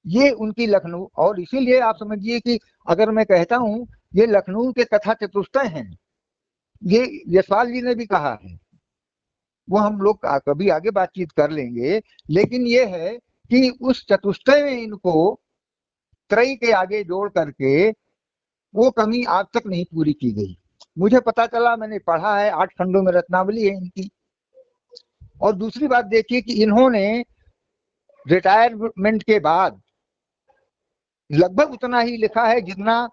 ये उनकी लखनऊ, और इसीलिए आप समझिए कि अगर मैं कहता हूं ये लखनऊ के कथा चतुष्टय हैं, ये यशपाल जी ने भी कहा है, वो हम लोग कभी आगे बातचीत कर लेंगे। लेकिन ये है कि उस चतुष्टय में इनको त्रयी के आगे जोड़ करके वो कमी आज तक नहीं पूरी की गई। मुझे पता चला, मैंने पढ़ा है, 8 खंडों में रत्नावली है इनकी। और दूसरी बात देखिए कि इन्होंने रिटायरमेंट के बाद लगभग उतना ही लिखा है जितना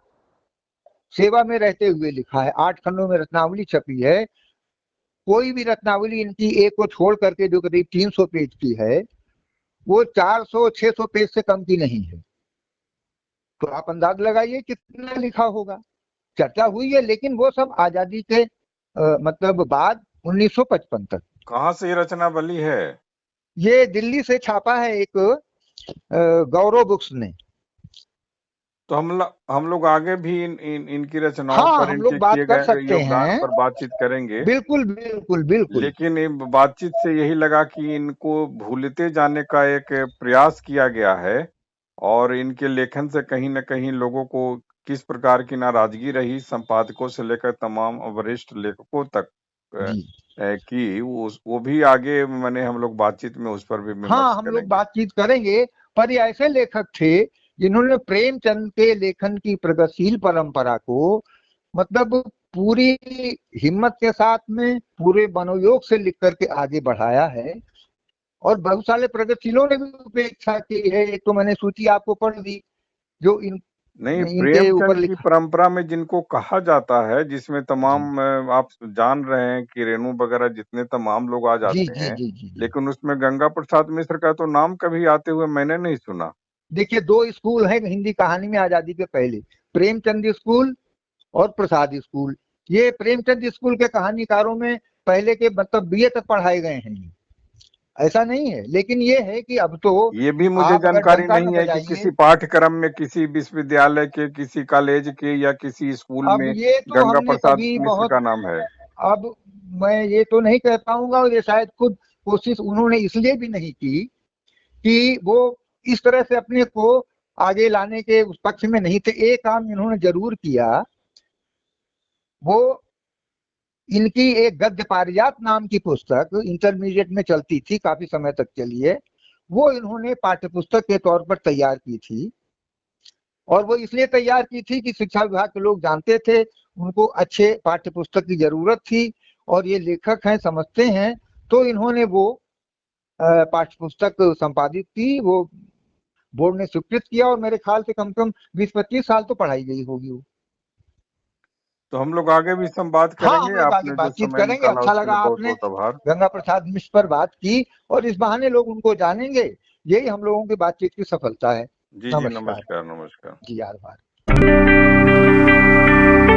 सेवा में रहते हुए लिखा है। 8 खंडों में रत्नावली छपी है। कोई भी रत्नावली इनकी एक को छोड़ करके जो करीब 300 पेज की है, वो 400-600 पेज से कम की नहीं है। तो आप अंदाज लगाइए कितना लिखा होगा। चर्चा हुई है, लेकिन वो सब आजादी के मतलब बाद 1955 तक। कहाँ से ये रचना बली है? ये दिल्ली से छापा है एक गौरव बुक्स ने। तो हम लोग आगे भी इनकी रचनाओं हाँ, पर, हम इनके लोग बात किए कर गए सकते योगदान हैं। पर बातचीत करेंगे। बिल्कुल बिल्कुल बिल्कुल। लेकिन ये बातचीत से यही लगा कि इनको भूलते जाने का एक प्रयास किया गया है, और इनके लेखन से कहीं न कहीं लोगों को किस प्रकार की नाराजगी रही, संपादकों से लेकर तमाम वरिष्ठ लेखकों तक जी की, वो भी आगे मैंने हम लोग बातचीत में उस पर भी हाँ, विमर्श हम लोग करेंगे। बातचीत करेंगे। पर ये ऐसे लेखक थे जिन्होंने प्रेमचंद के लेखन की प्रगतिशील परंपरा को मतलब पूरी हिम्मत के साथ में, पूरे मनोयोग से लिख करके आगे बढ़ाया है। और बहुत सारे प्रगतिशीलों ने भी उपेक्षा की है। एक तो मैंने सूची आपको पढ़ दी जो नहीं, इनके ऊपर प्रेमचंद की लिखा। परंपरा में जिनको कहा जाता है, जिसमें जी तमाम आप जान रहे हैं कि रेणु वगैरह जितने तमाम लोग आ जी जाते जी हैं, जी जी जी। लेकिन उसमें गंगा प्रसाद मिश्र का तो नाम कभी आते हुए मैंने नहीं सुना। देखिए, दो स्कूल हैं हिंदी कहानी में आजादी के पहले, प्रेमचंद स्कूल और प्रसाद स्कूल। ये प्रेमचंद स्कूल के कहानीकारों में पहले के मतलब बीए तक पढ़ाए गए हैं ये, ऐसा नहीं है। लेकिन ये है कि अब तो ये भी मुझे आप अगर जानकारी डंका न नहीं है कि बजाइए। किसी पाठ्यक्रम में, किसी विश्वविद्यालय के, किसी कॉलेज के या किसी स्कूल अब में ये तो गंगा हमने प्रसाद कभी मिश्र बहुत, का नाम है। अब मैं ये तो नहीं कह पाऊंगा, और ये शायद खुद कोशिश उन्होंने इसलिए भी नहीं की कि वो इस तरह से अपने को आगे लाने के उस पक्ष में नहीं थे। एक काम इन्होंने जरूर किया, वो इनकी एक गद्य पारिजात नाम की पुस्तक इंटरमीडिएट में चलती थी, काफी समय तक चली है। वो इन्होंने पाठ्यपुस्तक के तौर पर तैयार की थी। और वो इसलिए तैयार की थी कि शिक्षा विभाग के लोग जानते थे उनको अच्छे पाठ्यपुस्तक की जरूरत थी, और ये लेखक हैं, समझते हैं। तो इन्होंने वो पाठ्यपुस्तक संपादित की, वो बोर्ड ने स्वीकृत किया, और मेरे ख्याल से कम से कम 20-25 साल तो पढ़ाई गई होगी वो। तो हम लोग आगे भी संवाद हाँ, हम करेंगे। लोग आगे आपने जो बातचीत समय करेंगे। निकाला अच्छा उसके लगा लिए बहुत आपने बहुत आभार। गंगा प्रसाद मिश्र पर बात की, और इस बहाने लोग उनको जानेंगे। यही हम लोगों की बातचीत की सफलता है। जी जी, नमस्कार। नमस्कार नमस्कार। जी, आभार।